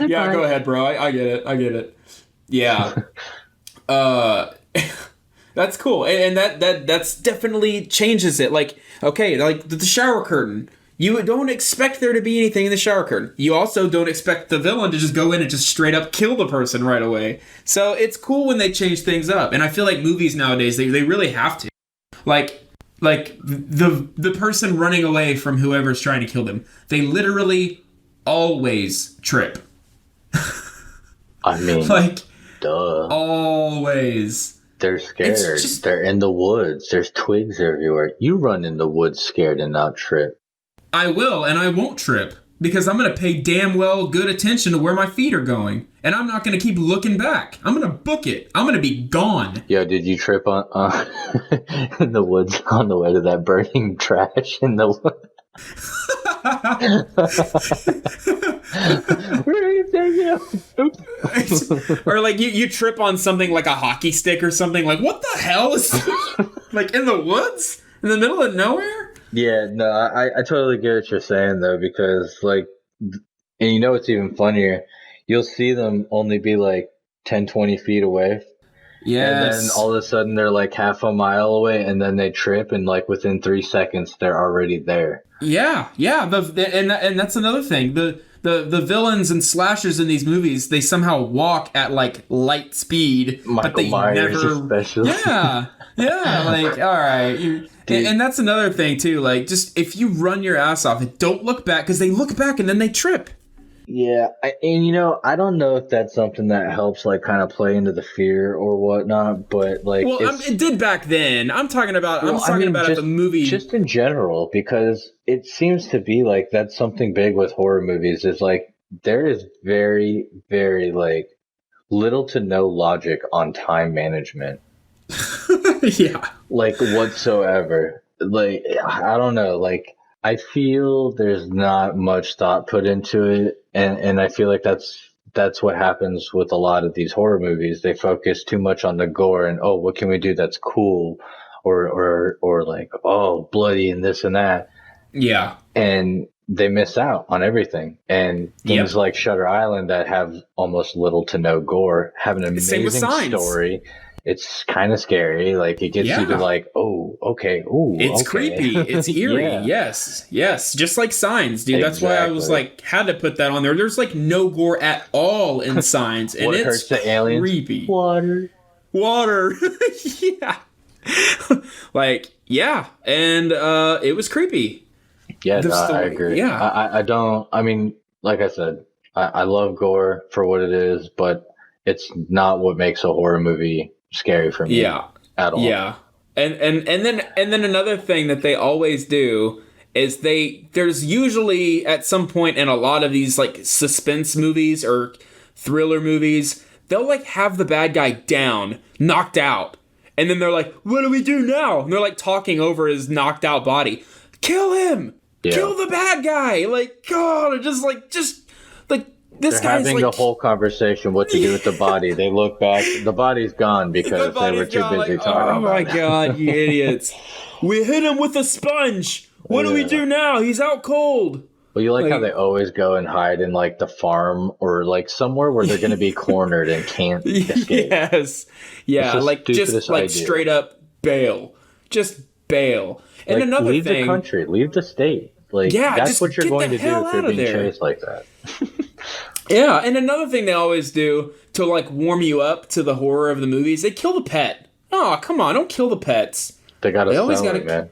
Yeah, go ahead, bro. I get it. Yeah. That's cool, and that's definitely changes it. Like, okay, like the shower curtain. You don't expect there to be anything in the shower curtain. You also don't expect the villain to just go in and just straight up kill the person right away. So it's cool when they change things up, and I feel like movies nowadays they really have to. Like the person running away from whoever's trying to kill them, they literally always trip. I mean, like, duh. Always. They're scared. They're in the woods. There's twigs everywhere. You run in the woods scared and not trip. I will, and I won't trip. Because I'm going to pay damn well good attention to where my feet are going. And I'm not going to keep looking back. I'm going to book it. I'm going to be gone. Yo, did you trip on in the woods on the way to that burning trash in the woods? Where are you taking? Or like you trip on something like a hockey stick or something. Like, what the hell is like in the woods in the middle of nowhere? Yeah, no, I totally get what you're saying though, because like, and you know what's even funnier, you'll see them only be like 10-20 feet away. Yes. And then all of a sudden they're like half a mile away, and then they trip, and like within 3 seconds they're already there. Yeah. And that's another thing. The villains and slashers in these movies, they somehow walk at like light speed, Michael but they Myers never. Especially. Yeah. Like, all right. And that's another thing too. Like, just if you run your ass off, don't look back, because they look back and then they trip. Yeah, and you know, I don't know if that's something that helps, like, kind of play into the fear or whatnot, but like, well, it did back then. I'm talking about the movie, just in general, because it seems to be like that's something big with horror movies. Is like there is very, very like little to no logic on time management. Yeah, like whatsoever. Like, I don't know, like. I feel there's not much thought put into it, and I feel like that's that's what happens with a lot of these horror movies. They focus too much on the gore and, oh, what can we do that's cool? Or like, oh, bloody and this and that. Yeah. And they miss out on everything. And things like Shutter Island that have almost little to no gore have an amazing story. It's kind of scary. Like, it gets you to like, oh, okay. Ooh, it's okay. creepy. It's eerie. Yes. Just like Signs, dude. That's why I was like, had to put that on there. There's like no gore at all in Signs. And What it's hurts the aliens? Creepy. Water. Yeah. Like, yeah. And it was creepy. Yeah, no, I agree. Yeah. I mean, like I said, I love gore for what it is, but it's not what makes a horror movie scary for me at all. Yeah. And then another thing that they always do is there's usually at some point in a lot of these like suspense movies or thriller movies, they'll like have the bad guy down, knocked out. And then they're like, what do we do now? And they're like talking over his knocked out body. Kill him! Yeah. Kill the bad guy! Like, God, just like this They're guy's having like, a whole conversation what to do with the body. They look back, the body's gone because they were too busy talking about it. Oh my God, you idiots. We hit him with a sponge. What do we do now? He's out cold. Well, you like how they always go and hide in like the farm or like somewhere where they're going to be cornered and can't escape. Yes. Yeah, like just like idea. Straight up bail. Just bail. And like, another leave thing, the country, leave the state. Like, that's what you're going to do if you're being chased like that. Yeah, and another thing they always do to like warm you up to the horror of the movies, they kill the pet. Oh, come on, don't kill the pets. They got to sell it, man.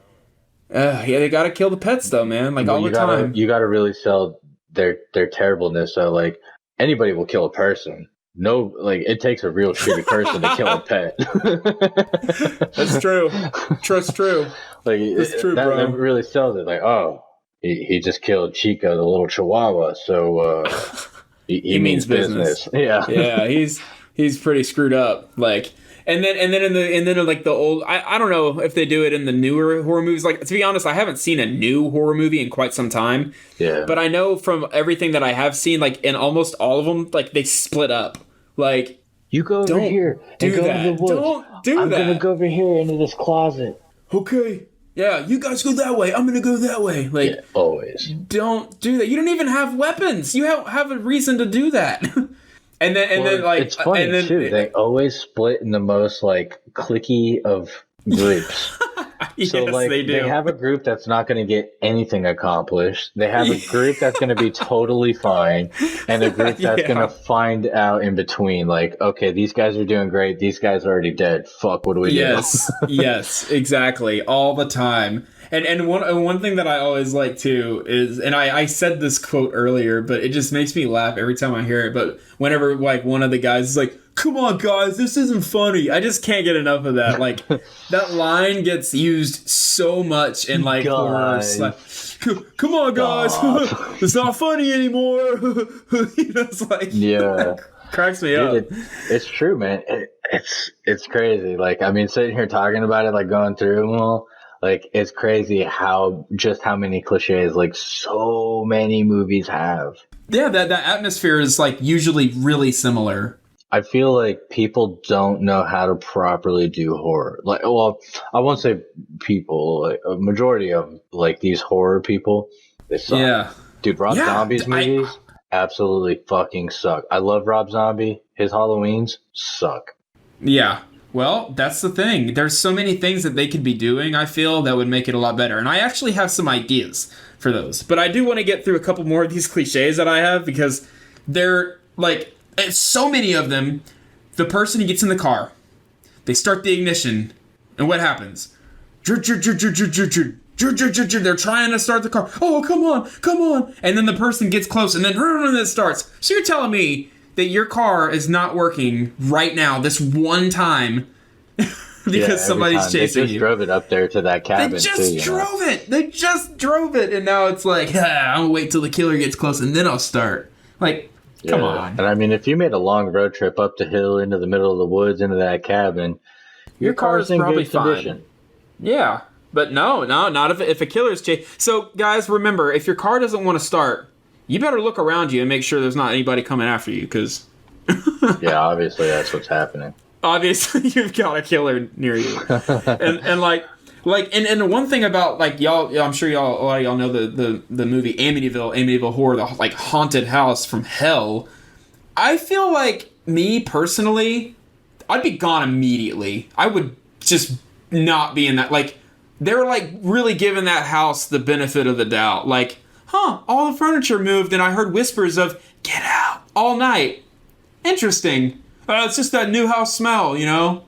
Yeah, they got to kill the pets though, man. Like all the time. You got to really sell their terribleness. So like anybody will kill a person. No, like it takes a real shitty person to kill a pet. That's true. That's true. Like that's true, bro. That really sells it. Like, oh, he just killed Chica, the little Chihuahua. So he means business. Yeah, he's pretty screwed up. Like, and then in like the old, I don't know if they do it in the newer horror movies. Like, to be honest, I haven't seen a new horror movie in quite some time. Yeah. But I know from everything that I have seen, like in almost all of them, like they split up. Like, you go over here and go to the woods. Don't do I'm that. gonna go over here into this closet. Okay. Yeah, you guys go that way. I'm gonna go that way. Like, always. Don't do that. You don't even have weapons. You have a reason to do that. and then like it's funny too. They always split in the most like cliquey of groups. Yes, so like they do. They have a group that's not going to get anything accomplished. They have a group that's going to be totally fine, and a group that's going to find out in between. Like, okay, these guys are doing great. These guys are already dead. Fuck, what do we do? Yes, exactly, all the time. And one thing that I always like too is, and I said this quote earlier, but it just makes me laugh every time I hear it. But whenever like one of the guys is like, "Come on, guys, this isn't funny," I just can't get enough of that. Like that line gets used so much in like horror. Like, "Come on, guys, it's not funny anymore." It's like cracks me up. It's true, man. It's crazy. Like, I mean, sitting here talking about it, like going through them all. Like, it's crazy how many cliches, like, so many movies have. Yeah, that atmosphere is, like, usually really similar. I feel like people don't know how to properly do horror. Like, well, I won't say people. Like, a majority of, like, these horror people, they suck. Yeah. Dude, Rob Zombie's movies absolutely fucking suck. I love Rob Zombie. His Halloweens suck. Yeah. Well, that's the thing. There's so many things that they could be doing, I feel, that would make it a lot better. And I actually have some ideas for those. But I do want to get through a couple more of these cliches that I have because they're, like, so many of them. The person who gets in the car, they start the ignition, and what happens? They're trying to start the car. Oh, come on. And then the person gets close, and then it starts. So you're telling me that your car is not working right now, this one time, because somebody's chasing you. They just drove it up there to that cabin. They just drove it. And now it's like, I'll wait till the killer gets close and then I'll start. Like, come on. And I mean, if you made a long road trip up the hill, into the middle of the woods, into that cabin, your car's in good condition. Yeah. But no, not if a killer's chasing. So, guys, remember, if your car doesn't want to start, you better look around you and make sure there's not anybody coming after you, because Yeah, obviously that's what's happening. obviously you've got a killer near you. and the one thing about, like, y'all, I'm sure a lot of y'all know the movie Amityville Horror, the like haunted house from hell. I feel like, me personally, I'd be gone immediately. I would just not be in that. Like, they were like really giving that house the benefit of the doubt. Like, all the furniture moved and I heard whispers of "get out" all night. Interesting. It's just that new house smell, you know?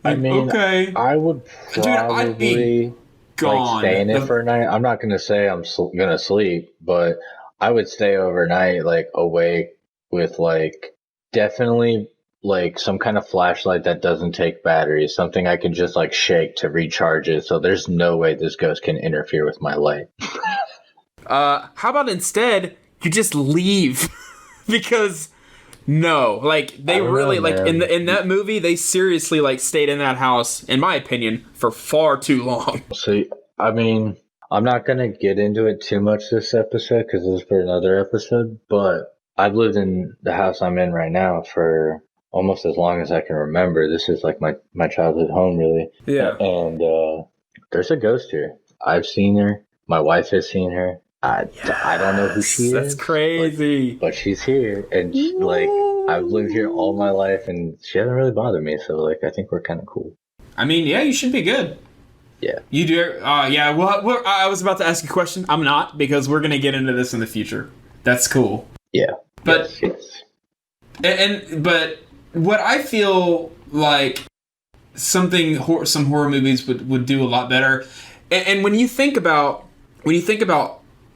Like, I mean, okay. I would Dude, I'd be probably gone. like stay in it for a night. I'm not gonna say I'm gonna sleep, but I would stay overnight, like awake with like definitely like some kind of flashlight that doesn't take batteries, something I can just like shake to recharge it. So there's no way this ghost can interfere with my light. How about instead you just leave? Because no, like they really like in that movie they seriously like stayed in that house, in my opinion, for far too long. So I mean, I'm not gonna get into it too much this episode because this is for another episode. But I've lived in the house I'm in right now for almost as long as I can remember. This is like my childhood home, really. Yeah. And there's a ghost here. I've seen her. My wife has seen her. I don't know who she is. That's crazy. But she's here, and like I've lived here all my life, and she hasn't really bothered me. So like I think we're kind of cool. I mean, yeah, you should be good. Yeah. You do. Yeah. Well, I was about to ask you a question. I'm not, because we're gonna get into this in the future. That's cool. Yeah. But yes. But what I feel like some horror movies would do a lot better, and when you think about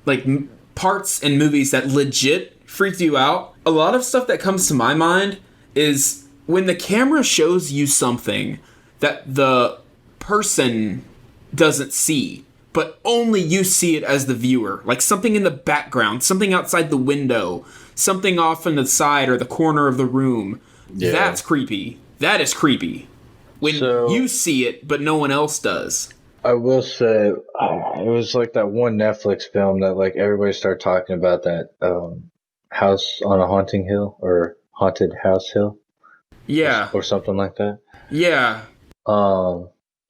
like parts in movies that legit freaked you out, a lot of stuff that comes to my mind is when the camera shows you something that the person doesn't see, but only you see it as the viewer. Like something in the background, something outside the window, something off in the side or the corner of the room. Yeah. That's creepy. That is creepy. When you see it, but no one else does. I will say, it was like that one Netflix film that like everybody started talking about, that House on a Haunting Hill, or Haunted House Hill. Yeah. Or something like that. Yeah.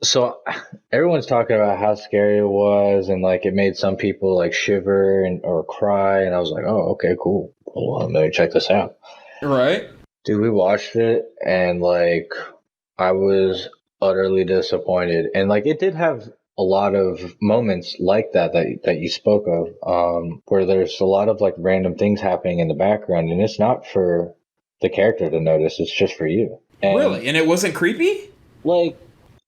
So everyone's talking about how scary it was, and like it made some people like shiver or cry, and I was like, oh, okay, cool. Well, let me check this out. Right. Dude, we watched it, and like I was utterly disappointed, and like it did have a lot of moments like that you spoke of, where there's a lot of like random things happening in the background, and it's not for the character to notice, it's just for you. And really? And it wasn't creepy? Like,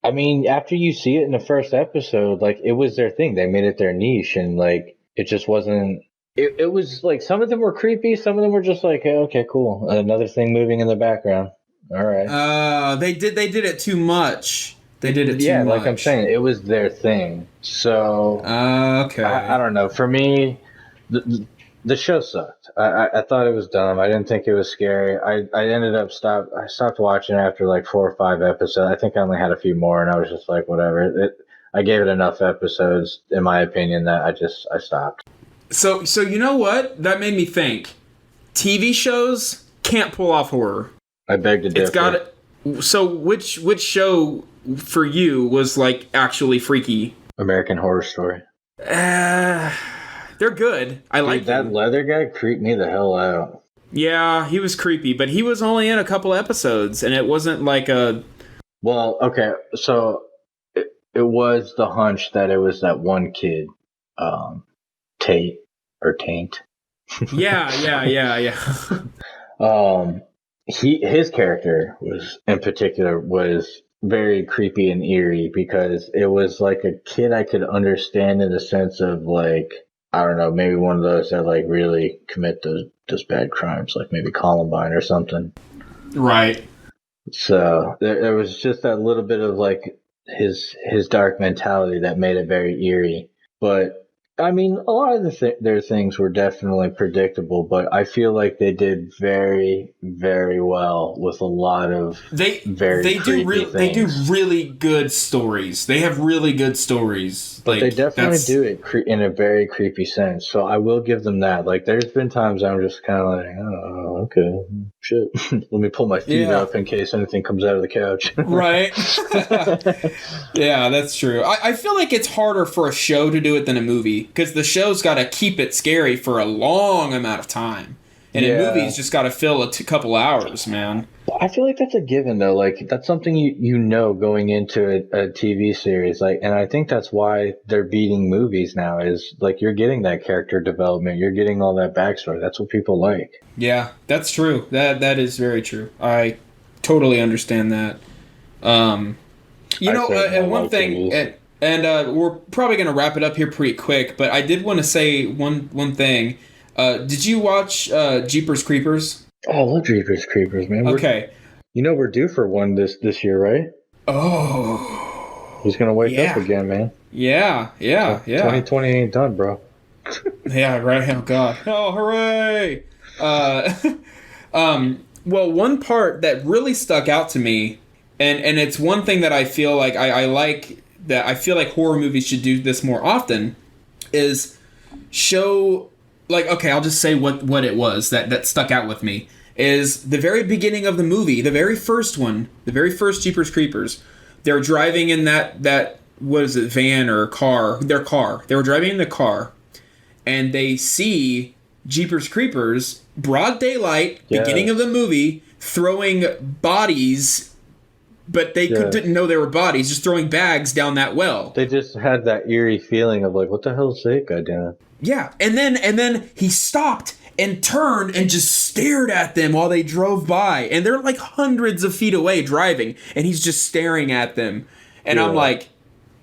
I mean, after you see it in the first episode, like it was their thing. They made it their niche, and like it just wasn't. It was like some of them were creepy, some of them were just like, hey, okay, cool, another thing moving in the background. All right. They did it too much. They did it too much. Yeah, like I'm saying, it was their thing. So okay. I don't know. For me, the show sucked. I thought it was dumb. I didn't think it was scary. I ended up I stopped watching after like 4 or 5 episodes. I think I only had a few more, and I was just like, whatever. I gave it enough episodes, in my opinion, that I stopped. So you know what? That made me think. TV shows can't pull off horror. I beg to differ. It's got it. So which show for you was like actually freaky? American Horror Story. They're good. I like that leather guy creeped me the hell out. Yeah, he was creepy, but he was only in a couple episodes, and it wasn't like a. Well, okay, so it was the hunch that it was that one kid, Tate or Taint. Yeah. His character was very creepy and eerie, because it was like a kid I could understand in the sense of like, I don't know, maybe one of those that like really commit those bad crimes, like maybe Columbine or something. Right. So there was just that little bit of like his dark mentality that made it very eerie. But I mean, a lot of their things were definitely predictable, but I feel like they did very, very well with a lot of very creepy things. They do really good stories. They have really good stories. But like, they definitely do it in a very creepy sense. So I will give them that. Like, there's been times I'm just kind of like, oh, okay, shit. Let me pull my feet up in case anything comes out of the couch. Right. Yeah, that's true. I feel like it's harder for a show to do it than a movie, because the show's got to keep it scary for a long amount of time. And a movie's just got to fill a couple hours, man. I feel like that's a given, though. Like, that's something you know going into a TV series. Like, and I think that's why they're beating movies now, is like you're getting that character development, you're getting all that backstory. That's what people like. Yeah, that's true. That is very true. I totally understand that. And one thing, and we're probably going to wrap it up here pretty quick, but I did want to say one thing. Did you watch Jeepers Creepers? Oh, I love Jeepers Creepers, man. Okay. We're due for one this year, right? Oh. He's going to wake up again, man. Yeah. 2020 ain't done, bro. Yeah, right. Oh, God. Oh, hooray. Well, one part that really stuck out to me, and it's one thing that I feel like I like, that I feel like horror movies should do this more often, is show... Like, okay, I'll just say what it was that stuck out with me. Is the very beginning of the movie, the very first one, the very first Jeepers Creepers, they're driving in that what is it, van or car, their car. They were driving in the car, and they see Jeepers Creepers, broad daylight, beginning of the movie, throwing bodies, but they didn't know they were bodies, just throwing bags down that well. They just had that eerie feeling of like, what the hell is that guy doing? Yeah, and then he stopped and turned and just stared at them while they drove by. And they're like hundreds of feet away driving, and he's just staring at them. And I'm like,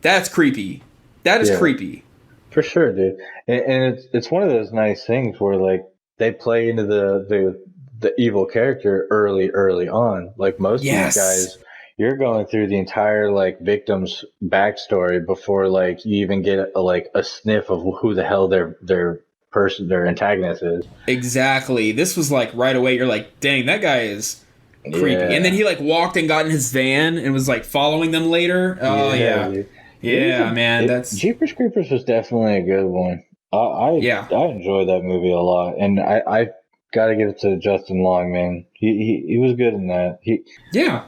that's creepy. That is creepy. For sure, dude. And it's one of those nice things where, like, they play into the evil character early on. Like, most of these guys, you're going through the entire, like, victim's backstory before, like, you even get a sniff of who the hell their antagonist is. Exactly. This was like right away. You're like, dang, that guy is creepy. Yeah. And then he like walked and got in his van and was like following them later. Oh yeah, man. That's Jeepers Creepers was definitely a good one. I enjoy that movie a lot, and I got to give it to Justin Long, man. He was good in that.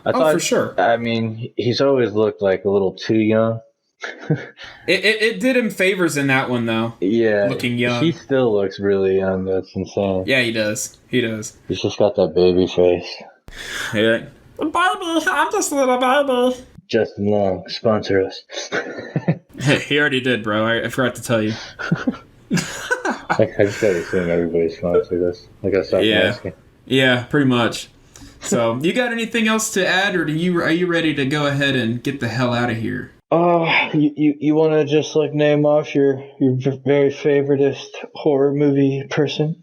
I thought, for sure. I mean, he's always looked like a little too young. it did him favors in that one, though. Yeah. Looking young. He still looks really young. That's insane. Yeah, he does. He's just got that baby face. Yeah. Baby, I'm just a little baby. Justin Long, sponsor us. He already did, bro. I forgot to tell you. I just gotta assume everybody sponsored us. I gotta stop asking. Yeah, pretty much. So, you got anything else to add, or are you ready to go ahead and get the hell out of here? You want to just like name off your very favoritist horror movie person?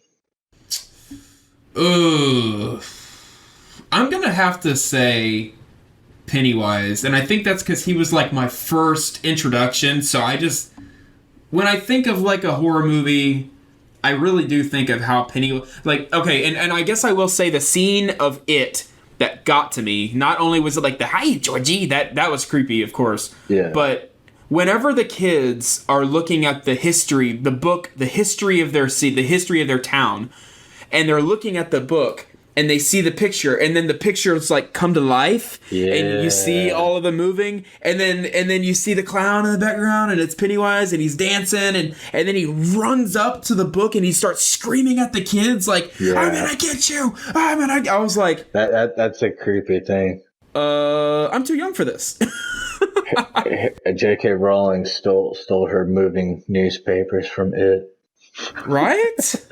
I'm gonna have to say Pennywise, and I think that's because he was like my first introduction. So when I think of like a horror movie, I really do think of how Pennywise, like, okay, and I guess I will say the scene of it that got to me. Not only was it like the "Hi, Georgie," that was creepy, of course. Yeah. But whenever the kids are looking at the history, the book, the history of their town, and they're looking at the book and they see the picture, and then the pictures like come to life, and you see all of them moving, and then you see the clown in the background, and it's Pennywise, and he's dancing, and then he runs up to the book and he starts screaming at the kids like, "I'm gonna get you! I was like, that's a creepy thing. I'm too young for this. J.K. Rowling stole her moving newspapers from it. Right?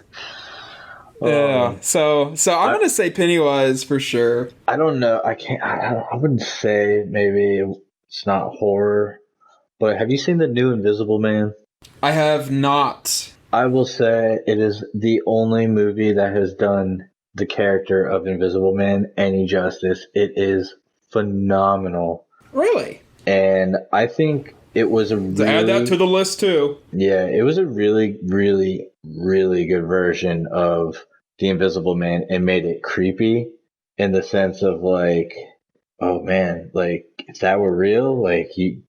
Yeah. So I'm gonna say Pennywise for sure. I don't know. I wouldn't say maybe it's not horror, but have you seen the new Invisible Man? I have not. I will say it is the only movie that has done the character of Invisible Man any justice. It is phenomenal. Really? And I think It was a really, add that to the list too. Yeah, it was a really, really, really good version of The Invisible Man and made it creepy in the sense of like, oh man, like if that were real, like you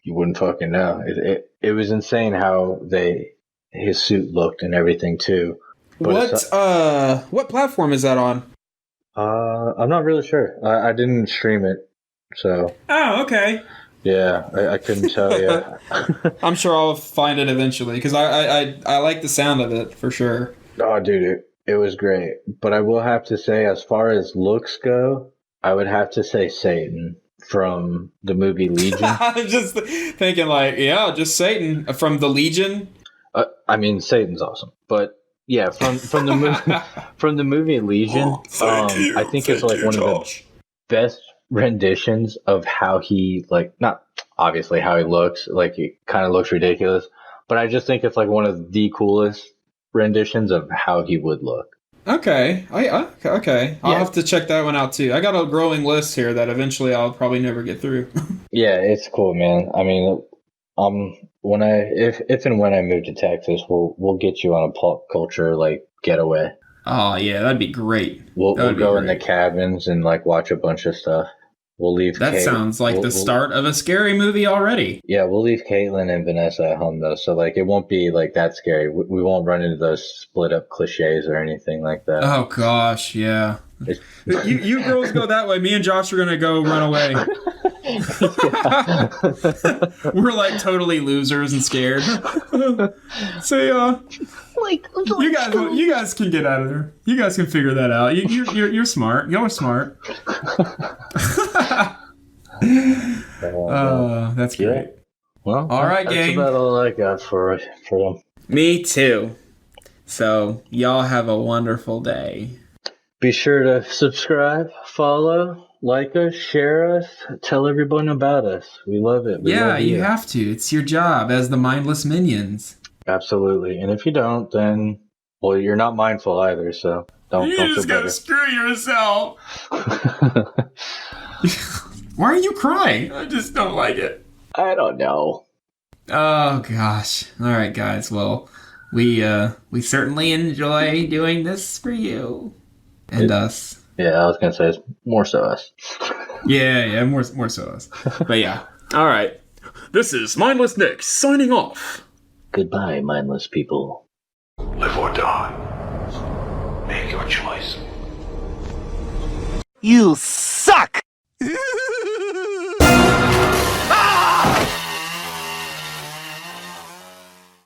wouldn't fucking know. It was insane how his suit looked and everything too. But what platform is that on? I'm not really sure. I didn't stream it, so. Oh, okay. Yeah, I couldn't tell you. I'm sure I'll find it eventually because I like the sound of it for sure. Oh, dude, it was great. But I will have to say, as far as looks go, I would have to say Satan from the movie Legion. I'm just thinking like, yeah, just Satan from the Legion. I mean, Satan's awesome, but yeah, from the movie Legion, I think it's like one of the best renditions of how he, like, not obviously how he looks, like it kind of looks ridiculous, but I just think it's like one of the coolest renditions of how he would look. Okay, okay. I'll have to check that one out too. I got a growing list here that eventually I'll probably never get through. Yeah, it's cool, man. I mean, if and when I move to Texas, we'll get you on a pop culture like getaway. Oh yeah, that'd be great. We'll go in the cabins and like watch a bunch of stuff. We'll leave. That sounds like the start of a scary movie already. Yeah, we'll leave Caitlin and Vanessa at home though, so like it won't be like that scary. We won't run into those split up clichés or anything like that. Oh gosh, yeah. You girls go that way. Me and Josh are gonna go run away. We're like totally losers and scared. So you guys can get out of there. You guys can figure that out. You're smart. You're smart. That's great. Yeah. Well, all right, gang. That's about all I got for them. Me too. So y'all have a wonderful day. Be sure to subscribe, follow, like us, share us, tell everyone about us. We love it. We love you have to. It's your job as the mindless minions. Absolutely. And if you don't, then, well, you're not mindful either, so don't just gotta screw yourself. Why are you crying? I just don't like it. I don't know. Oh, gosh. All right, guys. Well, we certainly enjoy doing this for you. And us. Yeah, I was going to say it's more so us. Yeah, more so us. But yeah. All right. This is Mindless Nick signing off. Goodbye, mindless people. Live or die. Make your choice. You suck!